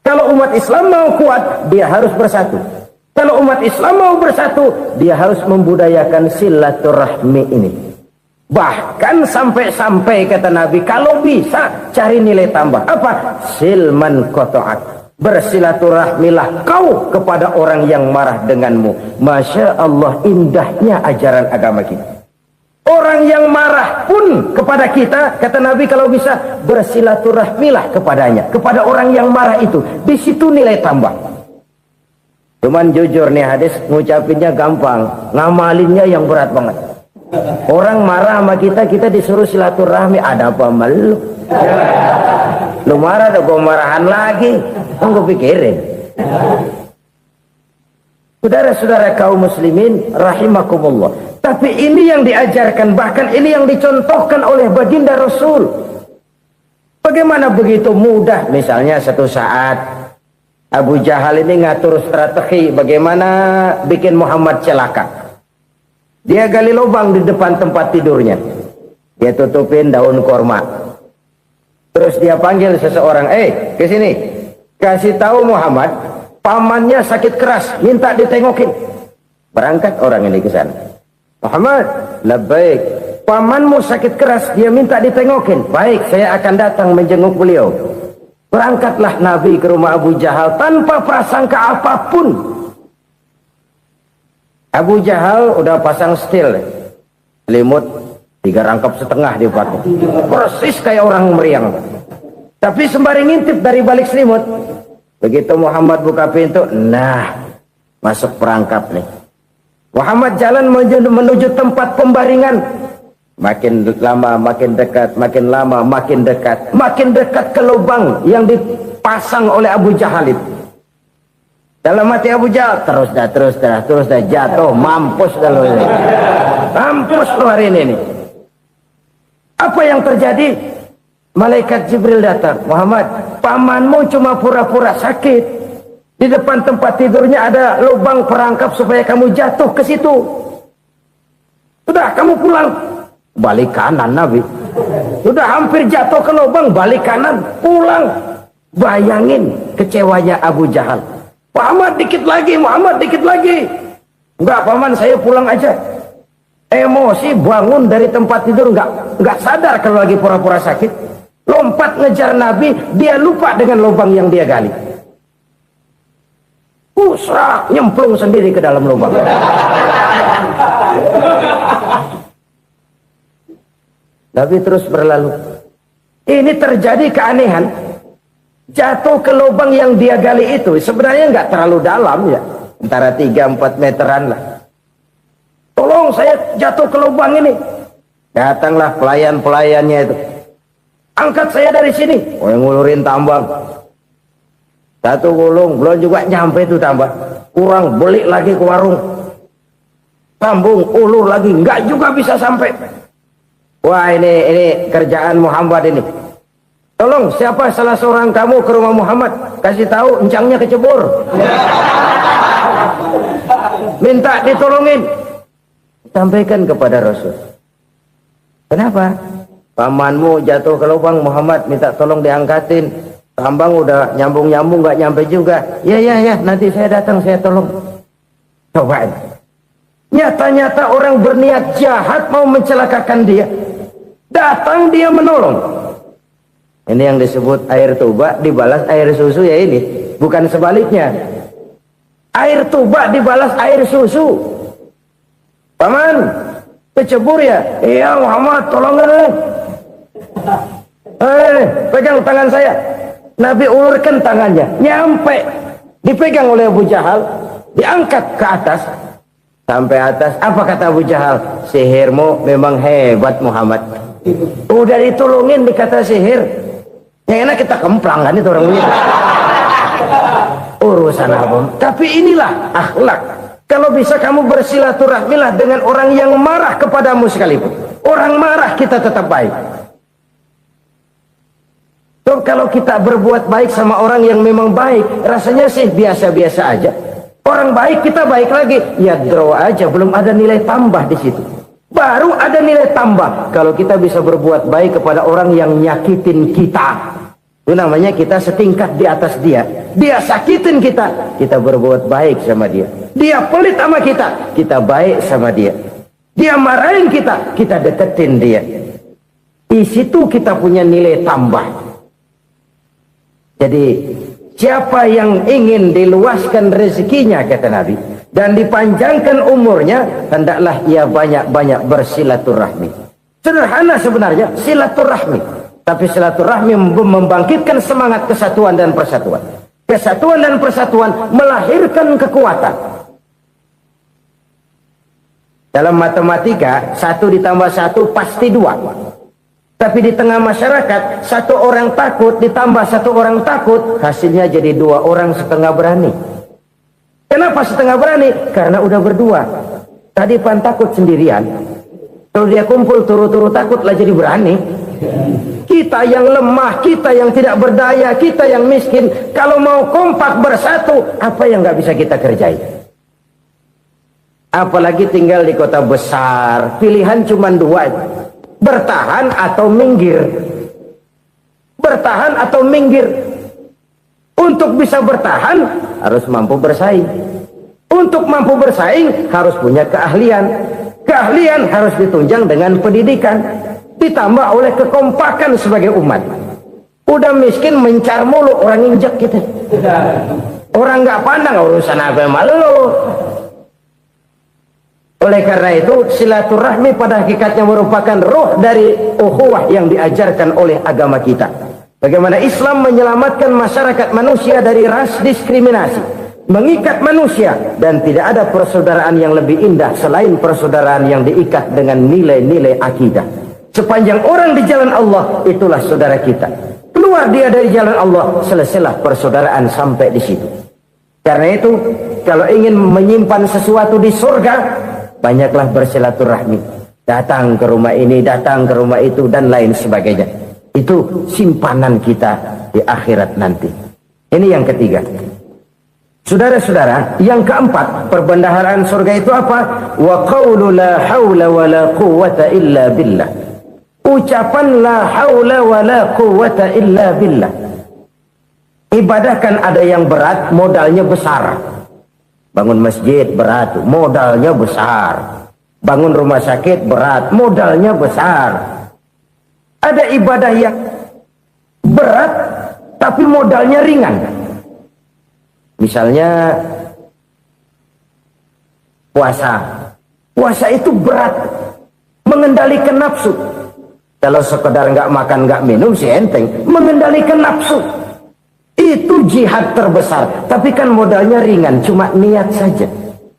Kalau umat Islam mau kuat, dia harus bersatu. Kalau umat Islam mau bersatu, dia harus membudayakan silaturahmi ini. Bahkan sampai-sampai kata Nabi, kalau bisa cari nilai tambah. Apa? Silman qata'ak. Bersilaturahmilah kau kepada orang yang marah denganmu. Masya Allah, indahnya ajaran agama kita. Orang yang marah pun kepada kita, kata Nabi, kalau bisa bersilaturahmilah kepadanya, kepada orang yang marah itu. Di situ nilai tambah. Cuman jujur nih hadis, ngucapinnya gampang, ngamalinnya yang berat banget. Orang marah sama kita, kita disuruh silaturahmi. Ada apa malu? Lu marah, ada gua marahan lagi. Tunggu pikirin. Saudara-saudara kaum muslimin rahimakumullah. Tapi ini yang diajarkan, bahkan ini yang dicontohkan oleh baginda Rasul. Bagaimana begitu mudah, misalnya satu saat Abu Jahal ini ngatur strategi bagaimana bikin Muhammad celaka. Dia gali lubang di depan tempat tidurnya. Dia tutupin daun korma. Terus dia panggil seseorang, ke sini. Kasih tahu Muhammad, pamannya sakit keras, minta ditengokin. Berangkat orang ini ke sana. Muhammad, labbaik. Pamanmu sakit keras, dia minta ditengokin. Baik, saya akan datang menjenguk beliau. Berangkatlah Nabi ke rumah Abu Jahal tanpa prasangka apapun. Abu Jahal udah pasang stil, selimut 3 rangkap setengah dia pakai, persis kayak orang meriang. Tapi sembari ngintip dari balik selimut, begitu Muhammad buka pintu, nah masuk perangkap nih. Muhammad jalan menuju tempat pembaringan. Makin lama makin dekat, makin lama makin dekat, makin dekat ke lubang yang dipasang oleh Abu Jahal itu. Dalam hati Abu Jahal, terus dah jatuh, mampus dah lo ini. Mampus lo hari ini nih. Apa yang terjadi? Malaikat Jibril datang. Muhammad, pamanmu cuma pura-pura sakit. Di depan tempat tidurnya ada lubang perangkap supaya kamu jatuh ke situ. Sudah, kamu pulang. Balik kanan Nabi. Sudah hampir jatuh ke lubang, balik kanan, pulang. Bayangin kecewanya Abu Jahal. Muhammad dikit lagi, Muhammad dikit lagi. Enggak, paman, saya pulang aja. Emosi bangun dari tempat tidur, enggak sadar kalau lagi pura-pura sakit. Lompat ngejar Nabi, dia lupa dengan lubang yang dia gali. Usrak, nyemplung sendiri ke dalam lubang. Nabi terus berlalu. Ini terjadi keanehan. Jatuh ke lubang yang dia gali itu sebenarnya nggak terlalu dalam ya, antara 3-4 meteran lah. Tolong, saya jatuh ke lubang ini. Datanglah pelayan-pelayannya itu. Angkat saya dari sini. Oh, yang ngulurin tambang. 1 gulung, belum juga nyampe itu tambah. Kurang, beli lagi ke warung. Sambung, ulur lagi, enggak juga bisa sampai. Wah, ini kerjaan Muhammad ini. Tolong, siapa salah seorang kamu ke rumah Muhammad, kasih tahu encangnya kecebur. Minta ditolongin. Sampaikan kepada Rasul. Kenapa? Pamanmu jatuh ke lubang, Muhammad minta tolong diangkatin. Tambang udah nyambung-nyambung nggak nyampe juga. Ya, nanti saya datang, saya tolong. Coba. Nyata-nyata orang berniat jahat mau mencelakakan dia. Datang dia menolong. Ini yang disebut air tuba dibalas air susu ya ini. Bukan sebaliknya. Air tuba dibalas air susu. Paman, kecebur ya? Iya Muhammad, tolonglah. Pegang tangan saya. Nabi ulurkan tangannya, nyampe, dipegang oleh Abu Jahal, diangkat ke atas, sampai atas. Apa kata Abu Jahal? Sihirmu memang hebat Muhammad. Udah ditolongin dikata sihir, yang enak kita kemplang kan itu orang begitu. Urusan apa? Tapi inilah akhlak. Kalau bisa kamu bersilaturahmilah dengan orang yang marah kepadamu sekalipun. Orang marah kita tetap baik. So, kalau kita berbuat baik sama orang yang memang baik, rasanya sih biasa-biasa aja. Orang baik kita baik lagi, ya draw aja, belum ada nilai tambah di situ. Baru ada nilai tambah kalau kita bisa berbuat baik kepada orang yang nyakitin kita. Itu namanya kita setingkat di atas dia. Dia sakitin kita, kita berbuat baik sama dia. Dia pelit sama kita, kita baik sama dia. Dia marahin kita, kita deketin dia. Di situ kita punya nilai tambah. Jadi siapa yang ingin diluaskan rezekinya, kata Nabi, dan dipanjangkan umurnya, hendaklah ia banyak-banyak bersilaturahmi. Sederhana sebenarnya silaturahmi, tapi silaturahmi membangkitkan semangat kesatuan dan persatuan. Kesatuan dan persatuan melahirkan kekuatan. Dalam matematika 1 ditambah 1 pasti 2. Tapi di tengah masyarakat 1 orang takut ditambah 1 orang takut, hasilnya jadi 2 orang setengah berani. Kenapa setengah berani? Karena udah berdua. Tadi pan takut sendirian, kalau dia kumpul turu-turu takutlah jadi berani. Kita yang lemah, kita yang tidak berdaya, kita yang miskin, kalau mau kompak bersatu, apa yang nggak bisa kita kerjain? Apalagi tinggal di kota besar, pilihan cuma 2. Bertahan atau minggir. Bertahan atau minggir. Untuk bisa bertahan harus mampu bersaing. Untuk mampu bersaing harus punya keahlian. Keahlian harus ditunjang dengan pendidikan, ditambah oleh kekompakan sebagai umat. Udah miskin mencar mulu, orang injek kita. Orang nggak pandang urusan apa malu. Oleh karena itu silaturahmi pada hakikatnya merupakan roh dari ukhuwah yang diajarkan oleh agama kita. Bagaimana Islam menyelamatkan masyarakat manusia dari ras diskriminasi, mengikat manusia, dan tidak ada persaudaraan yang lebih indah selain persaudaraan yang diikat dengan nilai-nilai akidah. Sepanjang orang di jalan Allah, itulah saudara kita. Keluar dia dari jalan Allah, selesailah persaudaraan sampai di situ. Karena itu, kalau ingin menyimpan sesuatu di surga, banyaklah bersilaturahmi. Datang ke rumah ini, datang ke rumah itu, dan lain sebagainya. Itu simpanan kita di akhirat nanti. Ini yang ketiga. Saudara-saudara, yang keempat, perbendaharaan surga itu apa? Wa qawlu la hawla wa la quwwata illa billah. Ucapan la hawla wa la quwwata illa billah. Ibadah kan ada yang berat, modalnya besar. Bangun masjid berat, modalnya besar. Bangun rumah sakit berat, modalnya besar. Ada ibadah yang berat tapi modalnya ringan. Misalnya puasa. Puasa itu berat, mengendalikan nafsu. Kalau sekedar nggak makan nggak minum sih enteng, mengendalikan nafsu. Itu jihad terbesar, tapi kan modalnya ringan, cuma niat saja.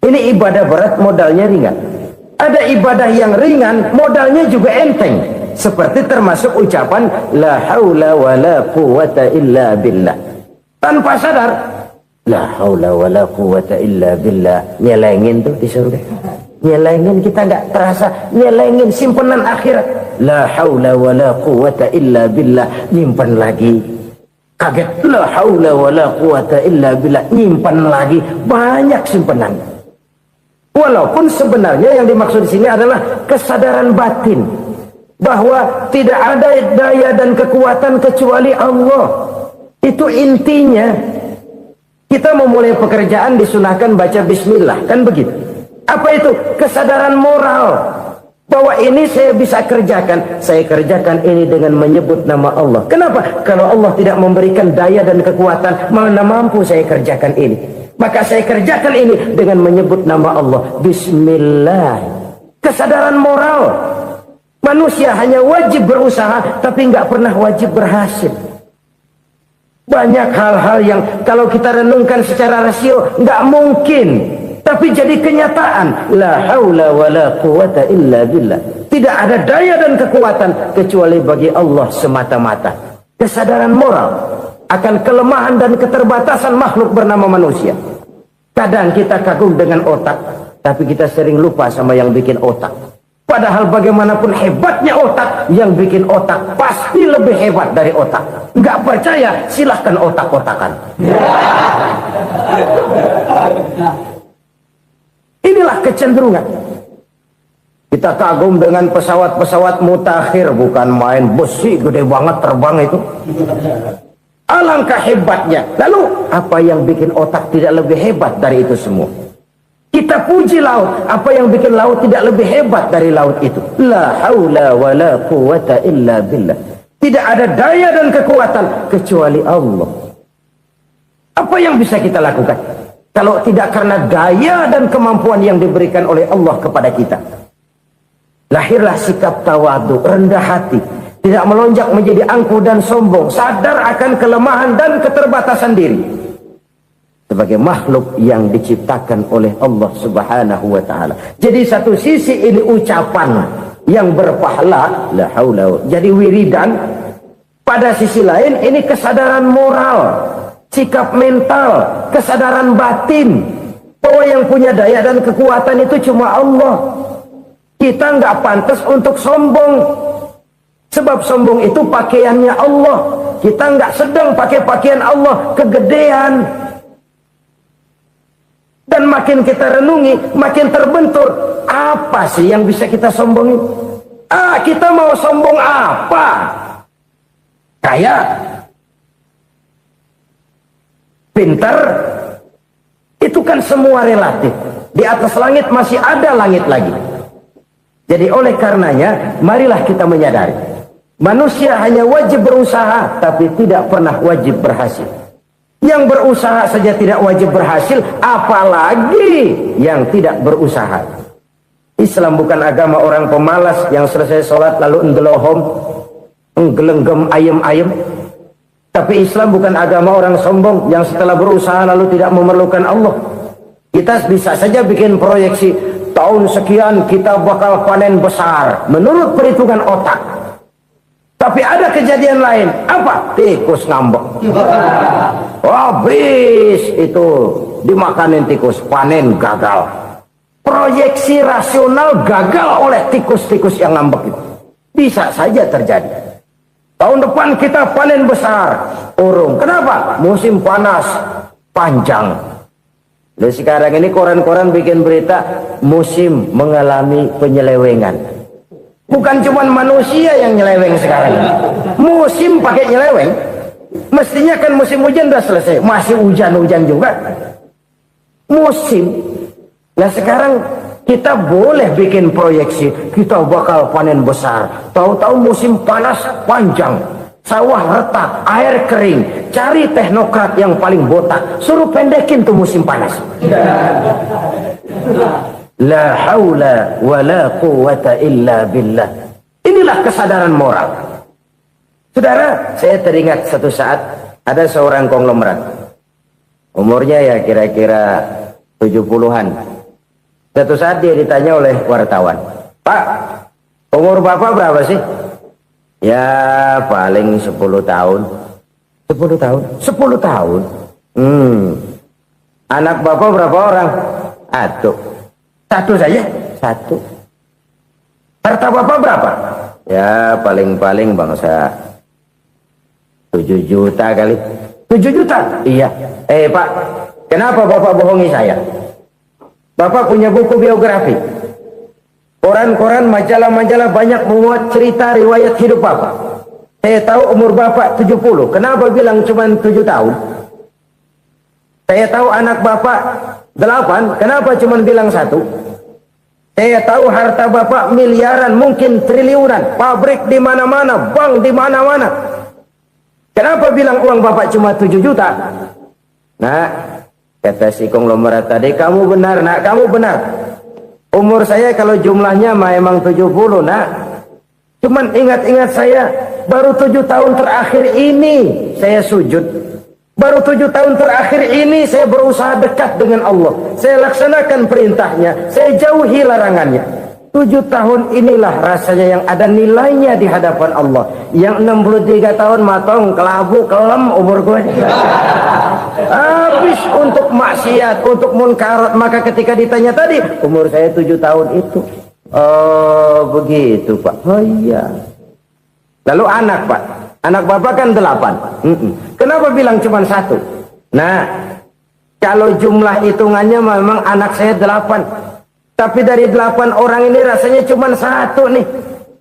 Ini ibadah berat, modalnya ringan. Ada ibadah yang ringan, modalnya juga enteng. Seperti termasuk ucapan la haula wa la quwwata illa billah. tanpa sadar. La haula wala quwata illa billah. Nyelengin tuh di surga. Nyelengin, kita nggak terasa. Nyelengin simpenan akhirat. La haula wala quwata illa billah. Nyimpan lagi. Kaget. La haula wala quwata illa billah. Nyimpan lagi. Banyak simpenan. Walaupun sebenarnya yang dimaksud di sini adalah kesadaran batin. Bahwa tidak ada daya dan kekuatan kecuali Allah. Itu intinya. Kita memulai pekerjaan disunahkan baca bismillah, kan begitu? Apa itu? Kesadaran moral bahwa ini saya bisa kerjakan. Saya kerjakan ini dengan menyebut nama Allah. Kenapa? Kalau Allah tidak memberikan daya dan kekuatan, mana mampu saya kerjakan ini. Maka saya kerjakan ini dengan menyebut nama Allah. Bismillah. Kesadaran moral. Manusia hanya wajib berusaha, tapi nggak pernah wajib berhasil. Banyak hal-hal yang kalau kita renungkan secara rasio nggak mungkin, tapi jadi kenyataan. La haula wala quwata illa billah. Tidak ada daya dan kekuatan kecuali bagi Allah semata-mata. Kesadaran moral akan kelemahan dan keterbatasan makhluk bernama manusia. Kadang kita kagum dengan otak, tapi kita sering lupa sama yang bikin otak. Padahal bagaimanapun hebatnya otak, yang bikin otak pasti lebih hebat dari otak. Nggak percaya, silahkan otak-otakan. Inilah kecenderungan. Kita kagum dengan pesawat-pesawat mutakhir, bukan main besi gede banget terbang itu. Alangkah hebatnya. Lalu apa yang bikin otak tidak lebih hebat dari itu semua? Kita puji laut, apa yang bikin laut tidak lebih hebat dari laut itu? La haula wala quwata illa billah. Tidak ada daya dan kekuatan kecuali Allah. Apa yang bisa kita lakukan kalau tidak karena daya dan kemampuan yang diberikan oleh Allah kepada kita? Lahirlah sikap tawadu, rendah hati, tidak melonjak menjadi angkuh dan sombong, sadar akan kelemahan dan keterbatasan diri. Sebagai makhluk yang diciptakan oleh Allah Subhanahu wa ta'ala. Jadi satu sisi ini ucapan yang berpahala, la haula, jadi wiridan. Pada sisi lain ini kesadaran moral, sikap mental, kesadaran batin bahwa yang punya daya dan kekuatan itu cuma Allah. Kita nggak pantas untuk sombong, sebab sombong itu pakaiannya Allah. Kita nggak sedang pakai pakaian Allah, kegedean. Dan makin kita renungi, makin terbentur. Apa sih yang bisa kita sombongin? Kita mau sombong apa? Kaya? Pintar? Itu kan semua relatif. Di atas langit masih ada langit lagi. Jadi oleh karenanya, marilah kita menyadari. Manusia hanya wajib berusaha, tapi tidak pernah wajib berhasil. Yang berusaha saja tidak wajib berhasil, apalagi yang tidak berusaha. Islam bukan agama orang pemalas yang selesai sholat lalu enggelohom, enggelenggem ayem-ayem. Tapi Islam bukan agama orang sombong yang setelah berusaha lalu tidak memerlukan Allah. Kita bisa saja bikin proyeksi, tahun sekian kita bakal panen besar menurut perhitungan otak. Tapi ada kejadian lain. Apa? Tikus ngambek. Habis itu dimakanin tikus, panen gagal. Proyeksi rasional gagal oleh tikus-tikus yang ngambek itu. Bisa saja terjadi. Tahun depan kita panen besar, urung. Kenapa? Musim panas panjang. Dan sekarang ini koran-koran bikin berita musim mengalami penyelewengan. Bukan cuma manusia yang nyeleweng sekarang. Musim pakai nyeleweng. Mestinya kan musim hujan udah selesai, masih hujan-hujan juga. Musim. Nah sekarang kita boleh bikin proyeksi, kita bakal panen besar. Tahu-tahu musim panas panjang, sawah retak, air kering. Cari teknokrat yang paling botak, suruh pendekin tuh musim panas. La haula wa la quwata illa billah. Inilah kesadaran moral. Saudara, saya teringat satu saat ada seorang konglomerat. Umurnya ya kira-kira 70-an. Satu saat dia ditanya oleh wartawan, "Pak, umur Bapak berapa sih?" "Ya paling 10 tahun. 10 tahun. 10 tahun. Anak bapak berapa orang? Satu saja. Satu. Harta bapak berapa? Ya paling-paling bangsa 7 juta kali. 7 juta? Iya. Pak, kenapa bapak bohongi saya? Bapak punya buku biografi. Koran-koran, majalah-majalah banyak memuat cerita riwayat hidup bapak. Saya tahu umur bapak 70. Kenapa bilang cuma 7 tahun? Saya tahu anak bapak 8. Kenapa cuma bilang 1? Saya tahu harta bapak miliaran, mungkin triliunan. Pabrik di mana-mana, bank di mana-mana. Kenapa bilang uang bapak cuma 7 juta? Nah, kata si konglomerat tadi, kamu benar nak, kamu benar. Umur saya kalau jumlahnya memang 70 nak. Cuman ingat-ingat saya, baru 7 tahun terakhir ini saya sujud. Baru 7 tahun terakhir ini saya berusaha dekat dengan Allah. Saya laksanakan perintahnya, saya jauhi larangannya. 7 tahun inilah rasanya yang ada nilainya di hadapan Allah. Yang 63 tahun matong, kelabu, kelem umur gue. Habis untuk maksiat, untuk munkarat. Maka ketika ditanya tadi, umur saya 7 tahun itu. Oh begitu Pak. Oh iya. Lalu anak Pak. Anak bapak kan 8. Kenapa bilang cuma 1? Nah, kalau jumlah hitungannya memang anak saya 8. Tapi dari 8 orang ini rasanya cuma 1 nih.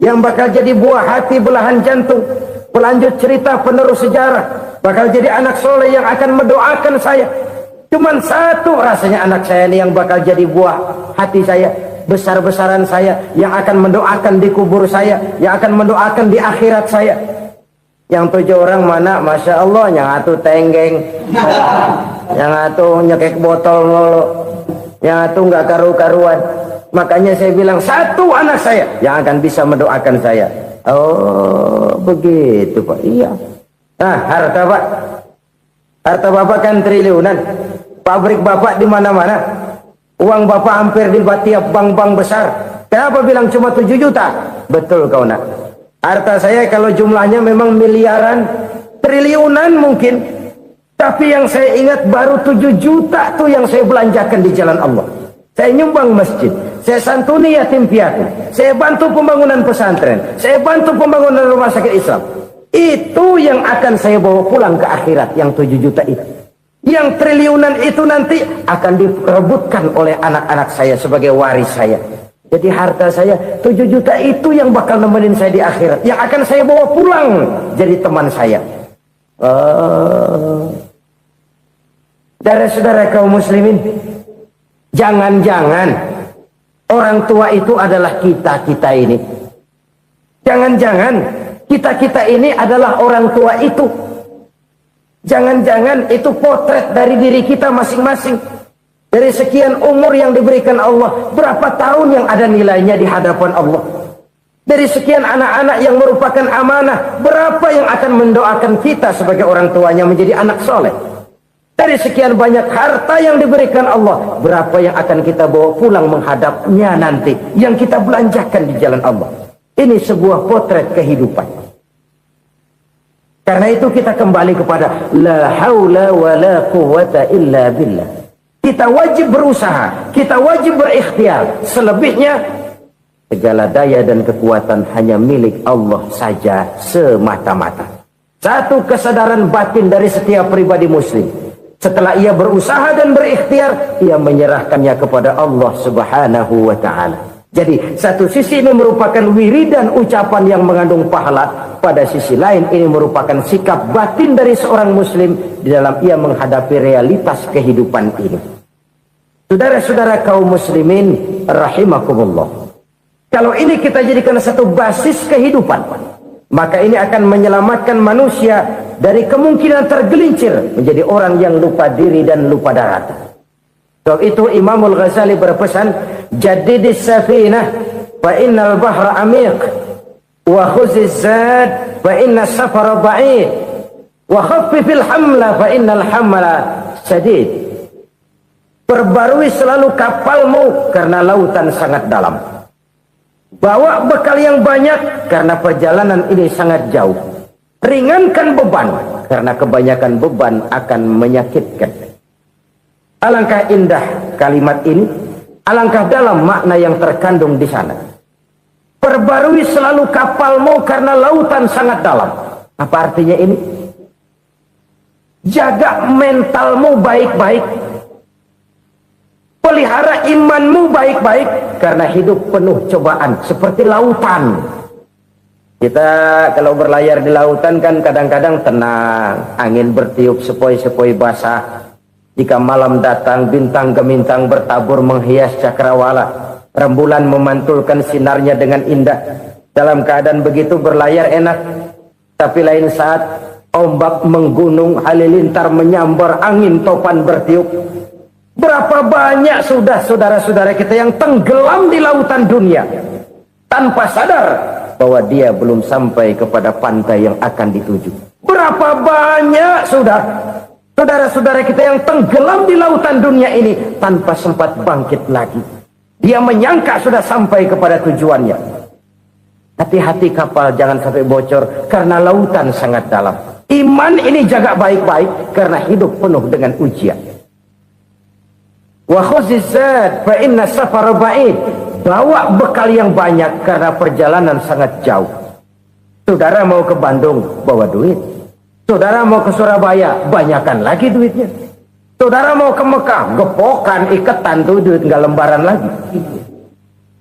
Yang bakal jadi buah hati, belahan jantung. Pelanjut cerita, penerus sejarah. Bakal jadi anak soleh yang akan mendoakan saya. Cuma 1 rasanya anak saya ini yang bakal jadi buah hati saya. Besar-besaran saya. Yang akan mendoakan di kubur saya. Yang akan mendoakan di akhirat saya. Yang 7 orang mana? Masya Allah, yang atuh tenggeng, yang atuh nyekek botol mulu, yang atuh nggak karu-karuan. Makanya saya bilang 1 anak saya yang akan bisa mendoakan saya. Oh begitu Pak. Iya. Nah harta Pak, harta bapak kan triliunan. Pabrik bapak di mana-mana. Uang bapak hampir di tiap bank-bank besar. Kenapa bilang cuma 7 juta? Betul kau nak. Harta saya kalau jumlahnya memang miliaran, triliunan mungkin. Tapi yang saya ingat baru 7 juta tuh yang saya belanjakan di jalan Allah. Saya nyumbang masjid, saya santuni yatim piatu, saya bantu pembangunan pesantren, saya bantu pembangunan rumah sakit Islam. Itu yang akan saya bawa pulang ke akhirat, yang 7 juta itu. Yang triliunan itu nanti akan diperebutkan oleh anak-anak saya sebagai waris saya. Jadi harta saya 7 juta itu yang bakal nemenin saya di akhirat. Yang akan saya bawa pulang jadi teman saya. Saudara-saudara kaum muslimin, jangan-jangan orang tua itu adalah kita-kita ini. Jangan-jangan kita-kita ini adalah orang tua itu. Jangan-jangan itu potret dari diri kita masing-masing. Dari sekian umur yang diberikan Allah, berapa tahun yang ada nilainya di hadapan Allah? Dari sekian anak-anak yang merupakan amanah, berapa yang akan mendoakan kita sebagai orang tuanya menjadi anak soleh? Dari sekian banyak harta yang diberikan Allah, berapa yang akan kita bawa pulang menghadapnya nanti, yang kita belanjakan di jalan Allah? Ini sebuah potret kehidupan. Karena itu kita kembali kepada la haula wa la quwwata illa billah. Kita wajib berusaha, kita wajib berikhtiar. Selebihnya, segala daya dan kekuatan hanya milik Allah saja semata-mata. Satu kesadaran batin dari setiap pribadi muslim. Setelah ia berusaha dan berikhtiar, ia menyerahkannya kepada Allah Subhanahu wa ta'ala. Jadi, satu sisi ini merupakan wiridan ucapan yang mengandung pahala. Pada sisi lain, ini merupakan sikap batin dari seorang muslim di dalam ia menghadapi realitas kehidupan ini. Saudara-saudara kaum muslimin rahimakumullah. Kalau ini kita jadikan satu basis kehidupan, maka ini akan menyelamatkan manusia dari kemungkinan tergelincir menjadi orang yang lupa diri dan lupa darat. Sebab itu Imamul Ghazali berpesan, jadidis safinah fa innal bahra amiq wa khuziz zad fa inna safara ba'id wa khaffifil hamla fa innal hamla sadid. Perbarui selalu kapalmu karena lautan sangat dalam. Bawa bekal yang banyak karena perjalanan ini sangat jauh. Ringankan beban karena kebanyakan beban akan menyakitkan. Alangkah indah kalimat ini, alangkah dalam makna yang terkandung di sana. Perbarui selalu kapalmu karena lautan sangat dalam. Apa artinya ini? Jaga mentalmu baik-baik. Pelihara imanmu baik-baik karena hidup penuh cobaan seperti lautan. Kita kalau berlayar di lautan kan kadang-kadang tenang, angin bertiup sepoi-sepoi basah. Jika malam datang, bintang gemintang bertabur menghias cakrawala. Rembulan memantulkan sinarnya dengan indah. Dalam keadaan begitu berlayar enak. Tapi lain saat ombak menggunung, halilintar menyambar, angin topan bertiup. Berapa banyak sudah saudara-saudara kita yang tenggelam di lautan dunia tanpa sadar bahwa dia belum sampai kepada pantai yang akan dituju. Berapa banyak sudah saudara-saudara kita yang tenggelam di lautan dunia ini tanpa sempat bangkit lagi. Dia menyangka sudah sampai kepada tujuannya. Hati-hati kapal jangan sampai bocor karena lautan sangat dalam. Iman ini jaga baik-baik karena hidup penuh dengan ujian. Wa khuzizat fa inna safara ba'id. Bawa bekal yang banyak karena perjalanan sangat jauh. Saudara mau ke Bandung, bawa duit. Saudara mau ke Surabaya, banyakan lagi duitnya. Saudara mau ke Mekah, gepokan, iketan tuh duit, nggak lembaran lagi.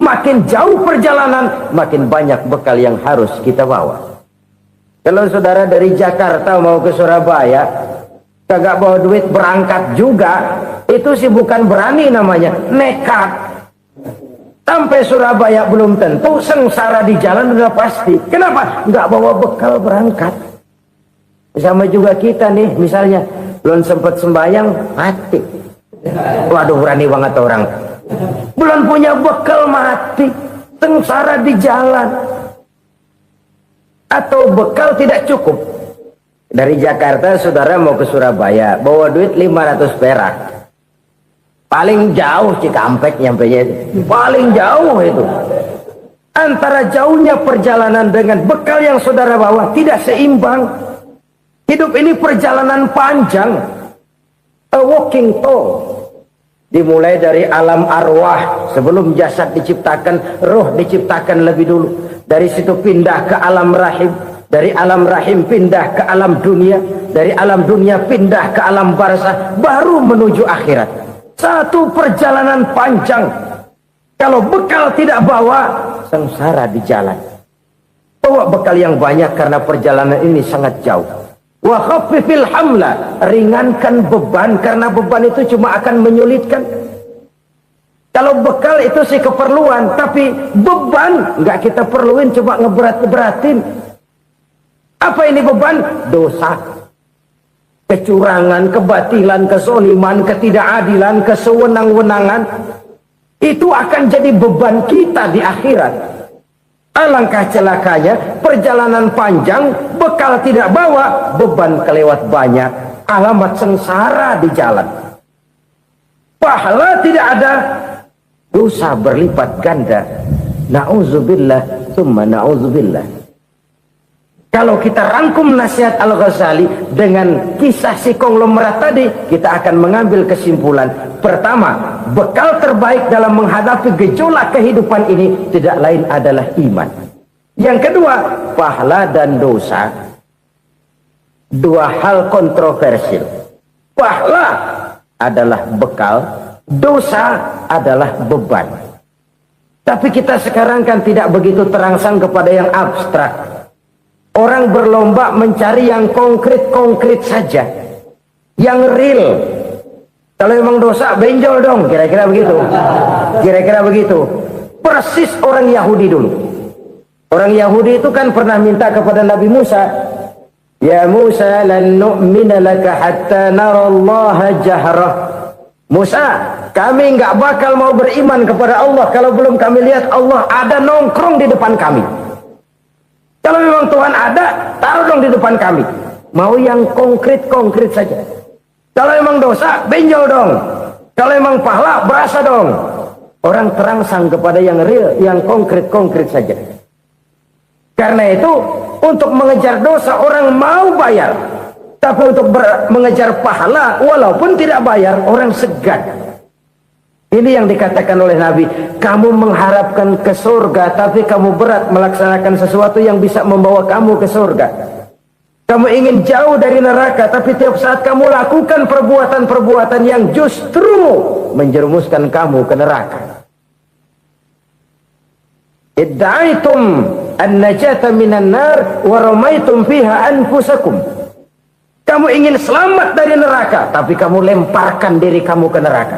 Makin jauh perjalanan, makin banyak bekal yang harus kita bawa. Kalau saudara dari Jakarta mau ke Surabaya, kagak bawa duit berangkat juga, itu sih bukan berani namanya, nekat. Sampai Surabaya belum tentu, sengsara di jalan udah pasti. Kenapa? Nggak bawa bekal berangkat. Sama juga kita nih, misalnya belum sempat sembahyang, mati. Waduh, berani banget orang. Belum punya bekal, mati. Sengsara di jalan. Atau bekal tidak cukup. Dari Jakarta, saudara mau ke Surabaya, bawa duit 500 perak. Paling jauh Cikampek nyampenya itu. Paling jauh itu. Antara jauhnya perjalanan dengan bekal yang saudara bawa tidak seimbang. Hidup ini perjalanan panjang, a walking tour. Dimulai dari alam arwah, sebelum jasad diciptakan, roh diciptakan lebih dulu. Dari situ pindah ke alam rahim, dari alam rahim pindah ke alam dunia, dari alam dunia pindah ke alam barzah, baru menuju akhirat. Satu perjalanan panjang. Kalau bekal tidak bawa, sengsara di jalan. Bawa bekal yang banyak karena perjalanan ini sangat jauh. Wa khaffifil hamla, ringankan beban karena beban itu cuma akan menyulitkan. Kalau bekal itu sih keperluan, tapi beban nggak kita perluin, coba ngeberat-beratin. Apa ini beban? Dosa, kecurangan, kebatilan, kesoliman, ketidakadilan, kesewenang-wenangan. Itu akan jadi beban kita di akhirat. Alangkah celakanya, perjalanan panjang, bekal tidak bawa, beban kelewat banyak, alamat sengsara di jalan. Pahala tidak ada, dosa berlipat ganda. Na'udzubillah, summa na'udzubillah. Kalau kita rangkum nasihat Al-Ghazali dengan kisah si konglomerat tadi, kita akan mengambil kesimpulan. Pertama, bekal terbaik dalam menghadapi gejolak kehidupan ini tidak lain adalah iman. Yang kedua, pahala dan dosa. Dua hal kontroversial. Pahala adalah bekal, dosa adalah beban. Tapi kita sekarang kan tidak begitu terangsang kepada yang abstrak. Orang berlomba mencari yang konkret-konkret saja, yang real. Kalau memang dosa, benjol dong, kira-kira begitu. Kira-kira begitu. Persis orang Yahudi dulu. Orang Yahudi itu kan pernah minta kepada Nabi Musa, Ya Musa, lan nu'mina laka hatta narallaha jahrah. Musa, kami nggak bakal mau beriman kepada Allah kalau belum kami lihat Allah ada nongkrong di depan kami. Kalau memang Tuhan ada, taruh dong di depan kami. Mau yang konkret-konkret saja. Kalau memang dosa, benjol dong. Kalau memang pahala, berasa dong. Orang terangsang kepada yang real, yang konkret-konkret saja. Karena itu, untuk mengejar dosa, orang mau bayar. Tapi untuk mengejar pahala walaupun tidak bayar, orang segan. Ini yang dikatakan oleh Nabi, kamu mengharapkan ke surga tapi kamu berat melaksanakan sesuatu yang bisa membawa kamu ke surga. Kamu ingin jauh dari neraka tapi tiap saat kamu lakukan perbuatan-perbuatan yang justru menjerumuskan kamu ke neraka. Idda'aitum an-najata minan nar wa ramaitum fiha anfusakum. Kamu ingin selamat dari neraka tapi kamu lemparkan diri kamu ke neraka.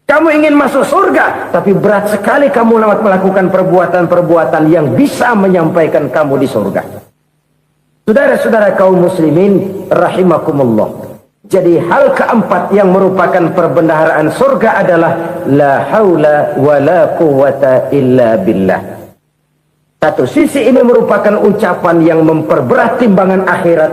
Kamu ingin masuk surga tapi berat sekali kamu melakukan perbuatan-perbuatan yang bisa menyampaikan kamu di surga. Saudara-saudara kaum muslimin rahimakumullah. Jadi hal keempat yang merupakan perbendaharaan surga adalah la haula wa la quwwata illa billah. Satu sisi ini merupakan ucapan yang memperberat timbangan akhirat.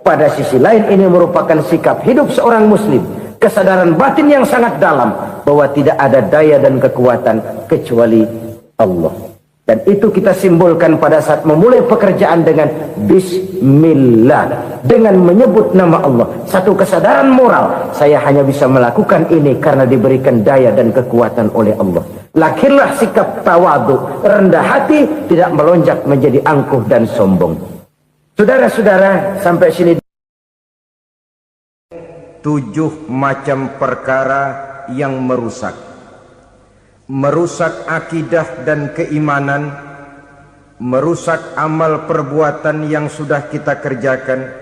Pada sisi lain ini merupakan sikap hidup seorang muslim. Kesadaran batin yang sangat dalam bahwa tidak ada daya dan kekuatan kecuali Allah. Dan itu kita simbolkan pada saat memulai pekerjaan dengan Bismillah, dengan menyebut nama Allah. Satu kesadaran moral, saya hanya bisa melakukan ini karena diberikan daya dan kekuatan oleh Allah. Lahirlah sikap tawadu, rendah hati, tidak melonjak menjadi angkuh dan sombong. Saudara-saudara, sampai sini 7 macam perkara yang merusak akidah dan keimanan, merusak amal perbuatan yang sudah kita kerjakan,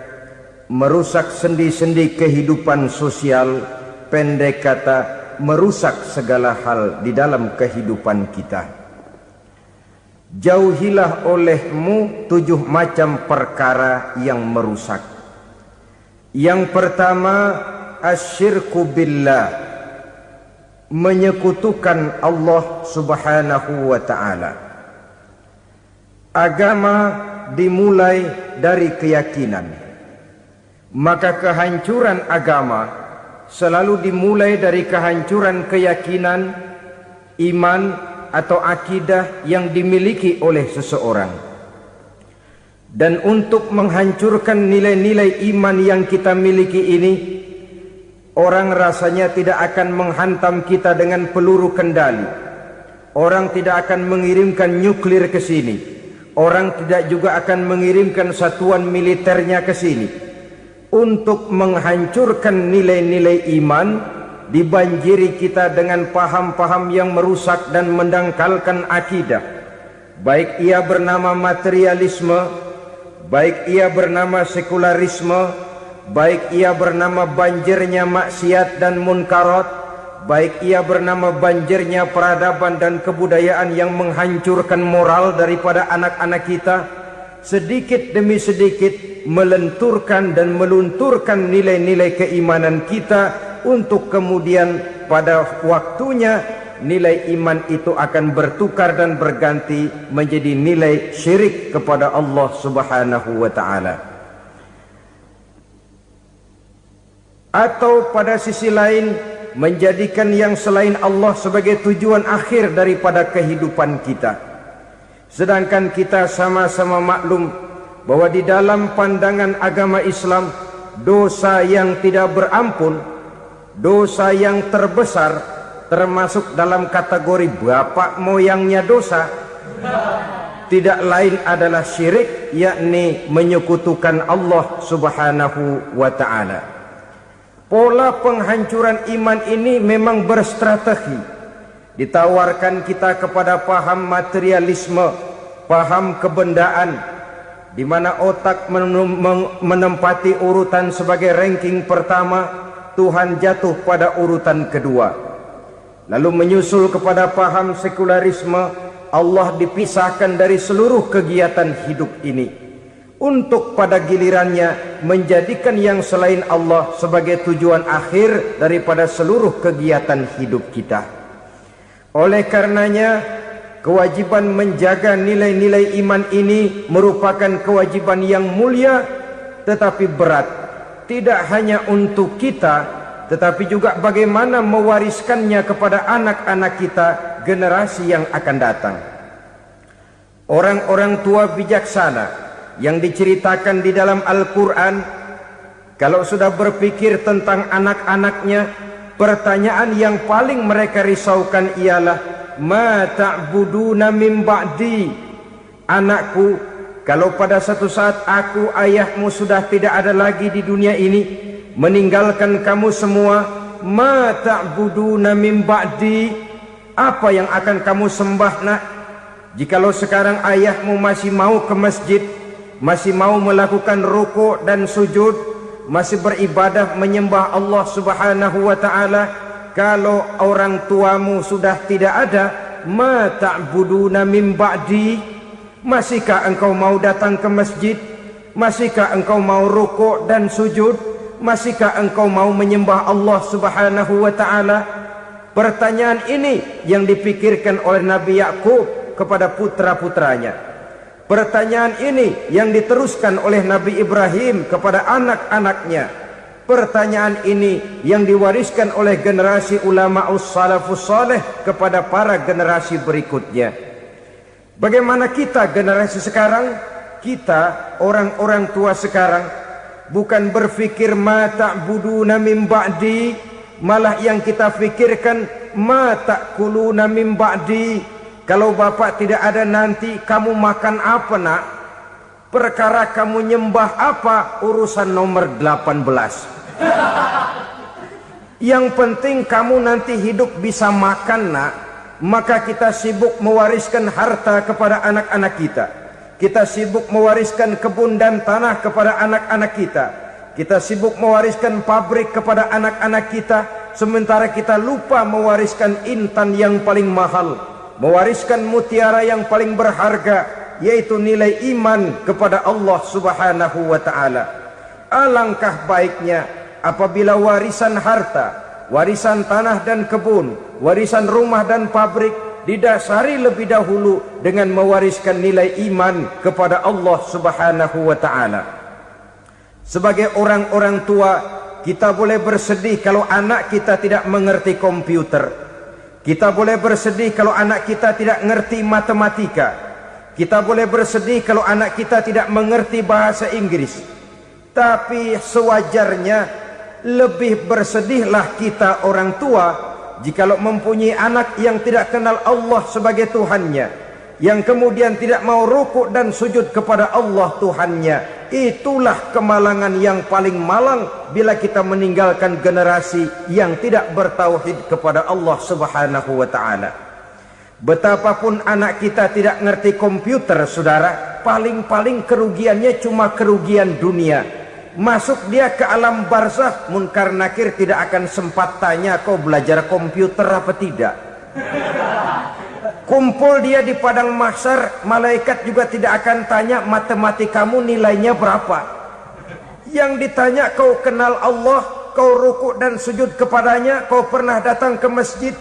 merusak sendi-sendi kehidupan sosial, pendek kata merusak segala hal di dalam kehidupan kita. Jauhilah olehmu 7 macam perkara yang merusak. Yang pertama, asyirku billah, menyekutukan Allah subhanahu wa ta'ala. Agama dimulai dari keyakinan, maka kehancuran agama selalu dimulai dari kehancuran keyakinan, iman atau akidah yang dimiliki oleh seseorang. Dan untuk menghancurkan nilai-nilai iman yang kita miliki ini, orang rasanya tidak akan menghantam kita dengan peluru kendali. Orang tidak akan mengirimkan nuklir ke sini. Orang tidak juga akan mengirimkan satuan militernya ke sini. Untuk menghancurkan nilai-nilai iman, dibanjiri kita dengan paham-paham yang merusak dan mendangkalkan akidah. Baik ia bernama materialisme, baik ia bernama sekularisme, baik ia bernama banjirnya maksiat dan munkarat, baik ia bernama banjirnya peradaban dan kebudayaan yang menghancurkan moral daripada anak-anak kita, sedikit demi sedikit melenturkan dan melunturkan nilai-nilai keimanan kita, untuk kemudian pada waktunya nilai iman itu akan bertukar dan berganti menjadi nilai syirik kepada Allah subhanahu wa ta'ala. Atau pada sisi lain, menjadikan yang selain Allah sebagai tujuan akhir daripada kehidupan kita. Sedangkan kita sama-sama maklum bahwa di dalam pandangan agama Islam, dosa yang tidak berampun, dosa yang terbesar, termasuk dalam kategori bapak moyangnya dosa, tidak lain adalah syirik, yakni menyekutukan Allah subhanahu wa ta'ala. Pola penghancuran iman ini memang berstrategi. Ditawarkan kita kepada paham materialisme, paham kebendaan, di mana otak menempati urutan sebagai ranking pertama, Tuhan jatuh pada urutan kedua. Lalu menyusul kepada paham sekularisme, Allah dipisahkan dari seluruh kegiatan hidup ini, untuk pada gilirannya menjadikan yang selain Allah sebagai tujuan akhir daripada seluruh kegiatan hidup kita. Oleh karenanya, kewajiban menjaga nilai-nilai iman ini merupakan kewajiban yang mulia tetapi berat, tidak hanya untuk kita, tetapi juga bagaimana mewariskannya kepada anak-anak kita, generasi yang akan datang. Orang-orang tua bijaksana yang diceritakan di dalam Al-Quran Kalau sudah berpikir tentang anak-anaknya, pertanyaan yang paling mereka risaukan ialah ma ta'buduna min ba'di. Anakku, kalau pada satu saat aku, ayahmu sudah tidak ada lagi di dunia ini, meninggalkan kamu semua, ma ta'buduna min ba'di, apa yang akan kamu sembah nak? Jikalau sekarang ayahmu masih mau ke masjid, masih mau melakukan rukuk dan sujud, masih beribadah menyembah Allah Subhanahu wa ta'ala, kalau orang tuamu sudah tidak ada, ma ta'buduna min ba'di, masihkah engkau mau datang ke masjid? Masihkah engkau mau rukuk dan sujud? Masihkah engkau mau menyembah Allah Subhanahu wa ta'ala? Pertanyaan ini yang dipikirkan oleh Nabi Yakub kepada putra-putranya. Pertanyaan ini yang diteruskan oleh Nabi Ibrahim kepada anak-anaknya. Pertanyaan ini yang diwariskan oleh generasi ulama salafus saleh kepada para generasi berikutnya. Bagaimana kita generasi sekarang? Kita orang-orang tua sekarang bukan berfikir ma ta'buduna min ba'di, malah yang kita fikirkan ma ta'kuluna min ba'di. Kalau bapak tidak ada nanti kamu makan apa nak? Perkara kamu nyembah apa, urusan nomor 18. Yang penting kamu nanti hidup bisa makan nak. Maka kita sibuk mewariskan harta kepada anak-anak kita. Kita sibuk mewariskan kebun dan tanah kepada anak-anak kita. Kita sibuk mewariskan pabrik kepada anak-anak kita, sementara kita lupa mewariskan intan yang paling mahal, mewariskan mutiara yang paling berharga, yaitu nilai iman kepada Allah Subhanahu wa ta'ala. Alangkah baiknya apabila warisan harta, warisan tanah dan kebun, warisan rumah dan pabrik didasari lebih dahulu dengan mewariskan nilai iman kepada Allah Subhanahu wa ta'ala. Sebagai orang-orang tua, kita boleh bersedih kalau anak kita tidak mengerti komputer. Kita boleh bersedih kalau anak kita tidak mengerti matematika. Kita boleh bersedih kalau anak kita tidak mengerti bahasa Inggris. Tapi sewajarnya lebih bersedihlah kita orang tua jikalau mempunyai anak yang tidak kenal Allah sebagai Tuhannya, yang kemudian tidak mau rukuk dan sujud kepada Allah Tuhannya. Itulah kemalangan yang paling malang bila kita meninggalkan generasi yang tidak bertauhid kepada Allah Subhanahu wa ta'ala. Betapapun anak kita tidak ngerti komputer, saudara, paling-paling kerugiannya cuma kerugian dunia. Masuk dia ke alam barzakh, munkar nakir tidak akan sempat tanya kau belajar komputer apa tidak. Kumpul dia di padang mahsyar, malaikat juga tidak akan tanya matematikamu nilainya berapa. Yang ditanya kau kenal Allah, kau rukuk dan sujud kepadanya, kau pernah datang ke masjid.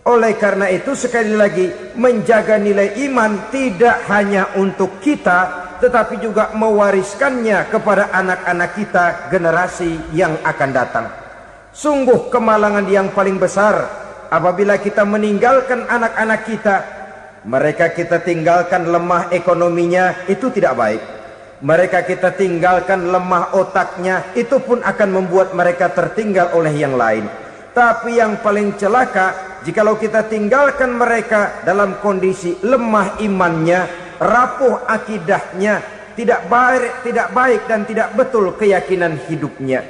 Oleh karena itu sekali lagi, menjaga nilai iman tidak hanya untuk kita, tetapi juga mewariskannya kepada anak-anak kita, generasi yang akan datang. Sungguh kemalangan yang paling besar apabila kita meninggalkan anak-anak kita. Mereka kita tinggalkan lemah ekonominya, itu tidak baik. Mereka kita tinggalkan lemah otaknya, itu pun akan membuat mereka tertinggal oleh yang lain. Tapi yang paling celaka, jikalau kita tinggalkan mereka dalam kondisi lemah imannya, rapuh akidahnya, tidak baik dan tidak betul keyakinan hidupnya.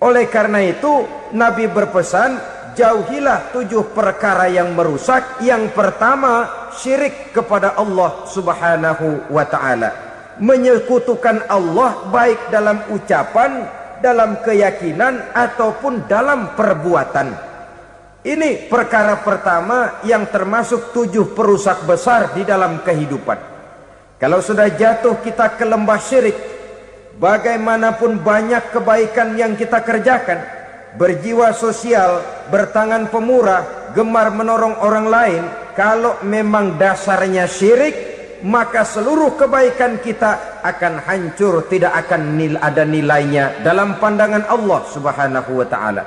Oleh karena itu Nabi berpesan, jauhilah 7 perkara yang merusak. Yang pertama, syirik kepada Allah Subhanahu wa ta'ala. Menyekutukan Allah baik dalam ucapan, dalam keyakinan, ataupun dalam perbuatan. Ini perkara pertama yang termasuk 7 perusak besar di dalam kehidupan. Kalau sudah jatuh kita ke lembah syirik, bagaimanapun banyak kebaikan yang kita kerjakan, berjiwa sosial, bertangan pemurah, gemar menolong orang lain, kalau memang dasarnya syirik, maka seluruh kebaikan kita akan hancur, tidak akan ada nilainya dalam pandangan Allah Subhanahu wa ta'ala.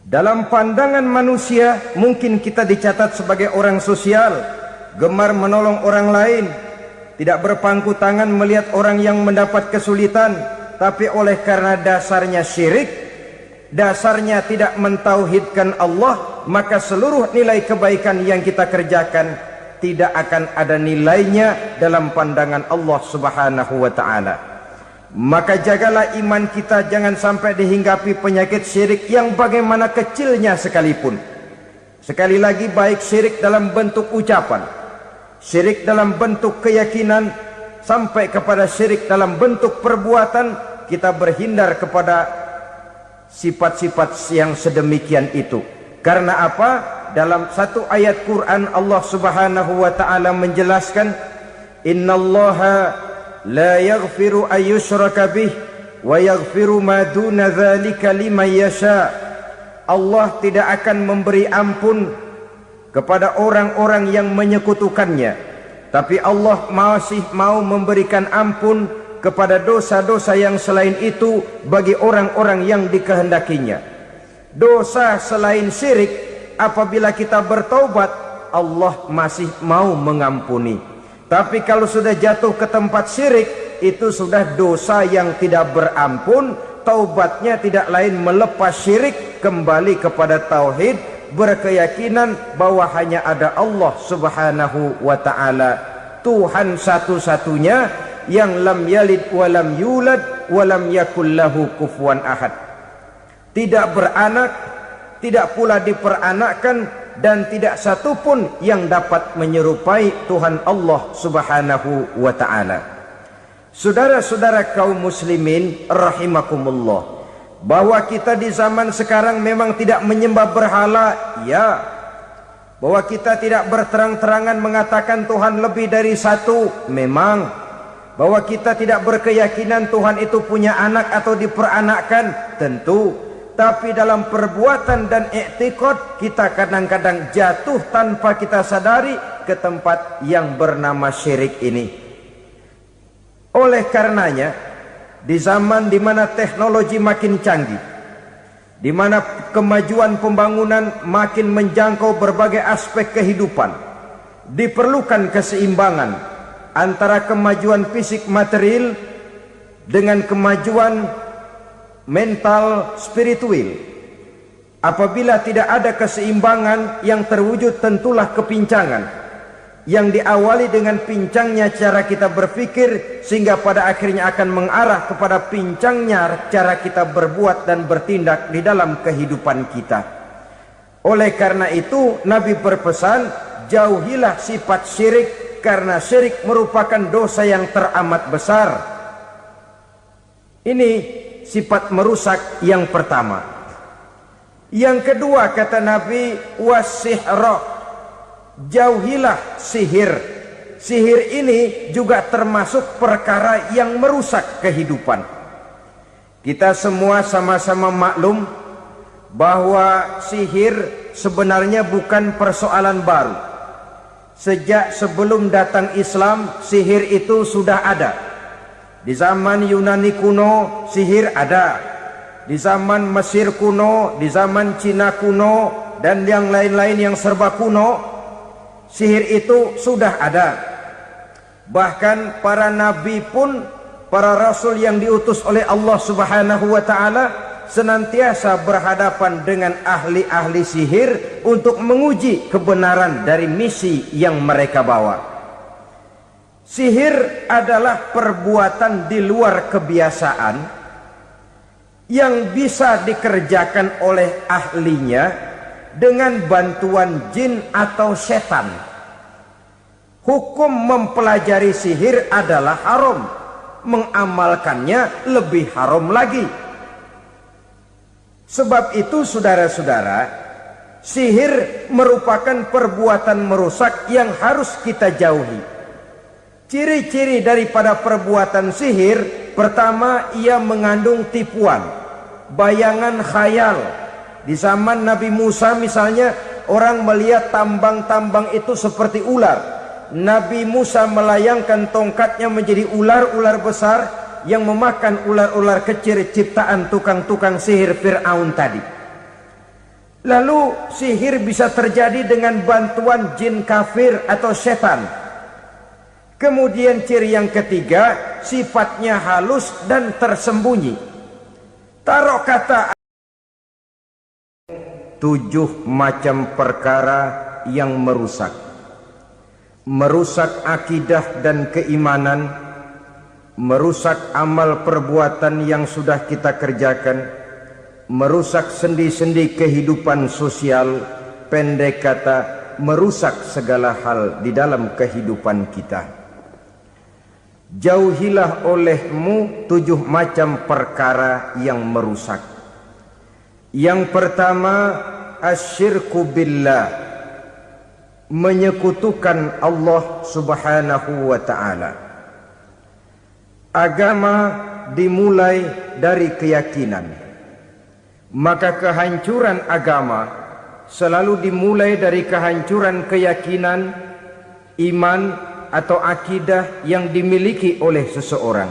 Dalam pandangan manusia, mungkin kita dicatat sebagai orang sosial, gemar menolong orang lain, tidak berpangku tangan melihat orang yang mendapat kesulitan, tapi oleh karena dasarnya syirik, dasarnya tidak mentauhidkan Allah, maka seluruh nilai kebaikan yang kita kerjakan tidak akan ada nilainya dalam pandangan Allah Subhanahu wa ta'ala. Maka jagalah iman kita jangan sampai dihinggapi penyakit syirik yang bagaimana kecilnya sekalipun. Sekali lagi, baik syirik dalam bentuk ucapan, syirik dalam bentuk keyakinan, sampai kepada syirik dalam bentuk perbuatan, kita berhindar kepada sifat-sifat yang sedemikian itu. Karena apa? Dalam satu ayat Quran Allah Subhanahu wa ta'ala menjelaskan, innallaha la yaghfiru ayyushraka bih wa yaghfiru ma duna dzalika liman yasha. Allah tidak akan memberi ampun kepada orang-orang yang menyekutukannya, tapi Allah masih mau memberikan ampun kepada dosa-dosa yang selain itu bagi orang-orang yang dikehendakinya. Dosa selain syirik, apabila kita bertaubat, Allah masih mau mengampuni. Tapi kalau sudah jatuh ke tempat syirik, itu sudah dosa yang tidak berampun. Taubatnya tidak lain melepas syirik, kembali kepada tauhid, berkeyakinan bahwa hanya ada Allah Subhanahu wa ta'ala, Tuhan satu-satunya yang lam yalid walam yulad walam yakul lahu kufuwan ahad. Tidak beranak, tidak pula diperanakkan, dan tidak satupun yang dapat menyerupai Tuhan Allah Subhanahu wa ta'ala. Saudara-saudara kaum muslimin rahimakumullah, bahwa kita di zaman sekarang memang tidak menyembah berhala, ya. Bahwa kita tidak berterang-terangan mengatakan Tuhan lebih dari satu, memang. Bahwa kita tidak berkeyakinan Tuhan itu punya anak atau diperanakkan, tentu. Tapi dalam perbuatan dan i'tiqad, kita kadang-kadang jatuh tanpa kita sadari ke tempat yang bernama syirik ini. Oleh karenanya, di zaman di mana teknologi makin canggih, di mana kemajuan pembangunan makin menjangkau berbagai aspek kehidupan, diperlukan keseimbangan antara kemajuan fisik material dengan kemajuan mental spiritual. Apabila tidak ada keseimbangan, yang terwujud tentulah kepincangan, yang diawali dengan pincangnya cara kita berpikir, sehingga pada akhirnya akan mengarah kepada pincangnya cara kita berbuat dan bertindak di dalam kehidupan kita. Oleh karena itu, Nabi berpesan, jauhilah sifat syirik, karena syirik merupakan dosa yang teramat besar. Ini sifat merusak yang pertama. Yang kedua, kata Nabi, wasihra, jauhilah sihir. Sihir ini juga termasuk perkara yang merusak kehidupan. Kita semua sama-sama maklum bahwa sihir sebenarnya bukan persoalan baru. Sejak sebelum datang Islam, sihir itu sudah ada. Di zaman Yunani kuno, sihir ada. Di zaman Mesir kuno, di zaman Cina kuno, dan yang lain-lain yang serba kuno, sihir itu sudah ada. Bahkan para nabi pun, para rasul yang diutus oleh Allah Subhanahu wa ta'ala, senantiasa berhadapan dengan ahli-ahli sihir untuk menguji kebenaran dari misi yang mereka bawa. Sihir adalah perbuatan di luar kebiasaan yang bisa dikerjakan oleh ahlinya dengan bantuan jin atau setan. Hukum mempelajari sihir adalah haram, mengamalkannya lebih haram lagi. Sebab itu saudara-saudara, sihir merupakan perbuatan merusak yang harus kita jauhi. Ciri-ciri daripada perbuatan sihir, pertama, ia mengandung tipuan, bayangan khayal. Di zaman Nabi Musa misalnya, orang melihat tambang-tambang itu seperti ular. Nabi Musa melayangkan tongkatnya menjadi ular-ular besar yang memakan ular-ular kecil ciptaan tukang-tukang sihir Fir'aun tadi. Lalu sihir bisa terjadi dengan bantuan jin kafir atau setan. Kemudian ciri yang ketiga, sifatnya halus dan tersembunyi. Taruh kata 7 macam perkara yang merusak. Merusak akidah dan keimanan, merusak amal perbuatan yang sudah kita kerjakan, merusak sendi-sendi kehidupan sosial, pendek kata, merusak segala hal di dalam kehidupan kita. Jauhilah olehmu 7 macam perkara yang merusak. Yang pertama, asyirku billah, menyekutukan Allah subhanahu wa ta'ala. Agama dimulai dari keyakinan, maka kehancuran agama selalu dimulai dari kehancuran keyakinan, iman atau akidah yang dimiliki oleh seseorang.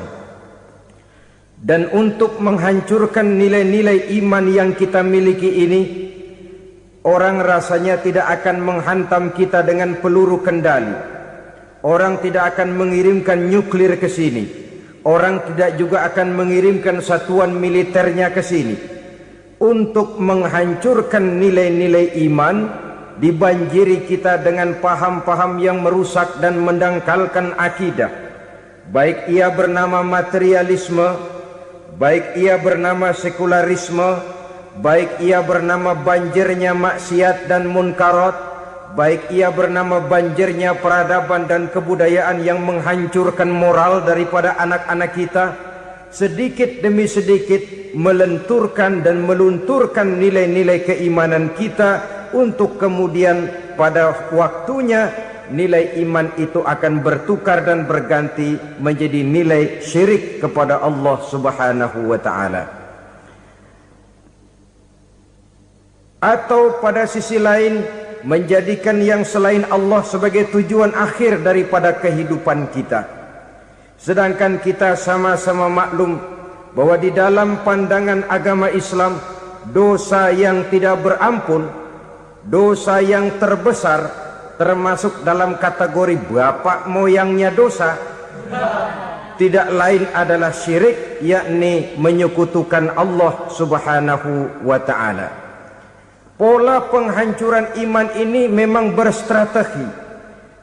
Dan untuk menghancurkan nilai-nilai iman yang kita miliki ini, orang rasanya tidak akan menghantam kita dengan peluru kendali. Orang tidak akan mengirimkan nuklir ke sini. Orang tidak juga akan mengirimkan satuan militernya ke sini. Untuk menghancurkan nilai-nilai iman, dibanjiri kita dengan paham-paham yang merusak dan mendangkalkan akidah. Baik ia bernama materialisme, baik ia bernama sekularisme, baik ia bernama banjirnya maksiat dan munkarat, baik ia bernama banjirnya peradaban dan kebudayaan yang menghancurkan moral daripada anak-anak kita, sedikit demi sedikit melenturkan dan melunturkan nilai-nilai keimanan kita, untuk kemudian pada waktunya nilai iman itu akan bertukar dan berganti menjadi nilai syirik kepada Allah subhanahu wa ta'ala. Atau pada sisi lain, menjadikan yang selain Allah sebagai tujuan akhir daripada kehidupan kita. Sedangkan kita sama-sama maklum bahwa di dalam pandangan agama Islam, dosa yang tidak berampun, dosa yang terbesar, termasuk dalam kategori bapak moyangnya dosa, tidak lain adalah syirik, yakni menyekutukan Allah subhanahu wa ta'ala. Pola penghancuran iman ini memang berstrategi.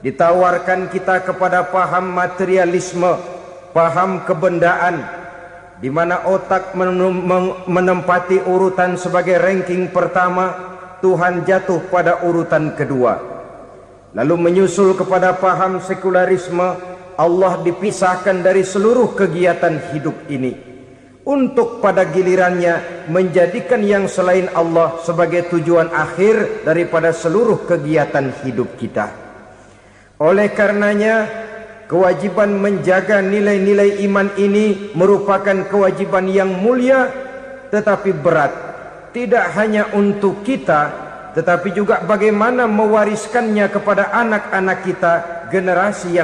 Ditawarkan kita kepada paham materialisme, paham kebendaan, di mana otak menempati urutan sebagai ranking pertama, Tuhan jatuh pada urutan kedua. Lalu menyusul kepada paham sekularisme, Allah dipisahkan dari seluruh kegiatan hidup ini, untuk pada gilirannya menjadikan yang selain Allah sebagai tujuan akhir daripada seluruh kegiatan hidup kita. Oleh karenanya, kewajiban menjaga nilai-nilai iman ini merupakan kewajiban yang mulia tetapi berat. Tidak hanya untuk kita, tetapi juga bagaimana mewariskannya kepada anak-anak kita, generasi yang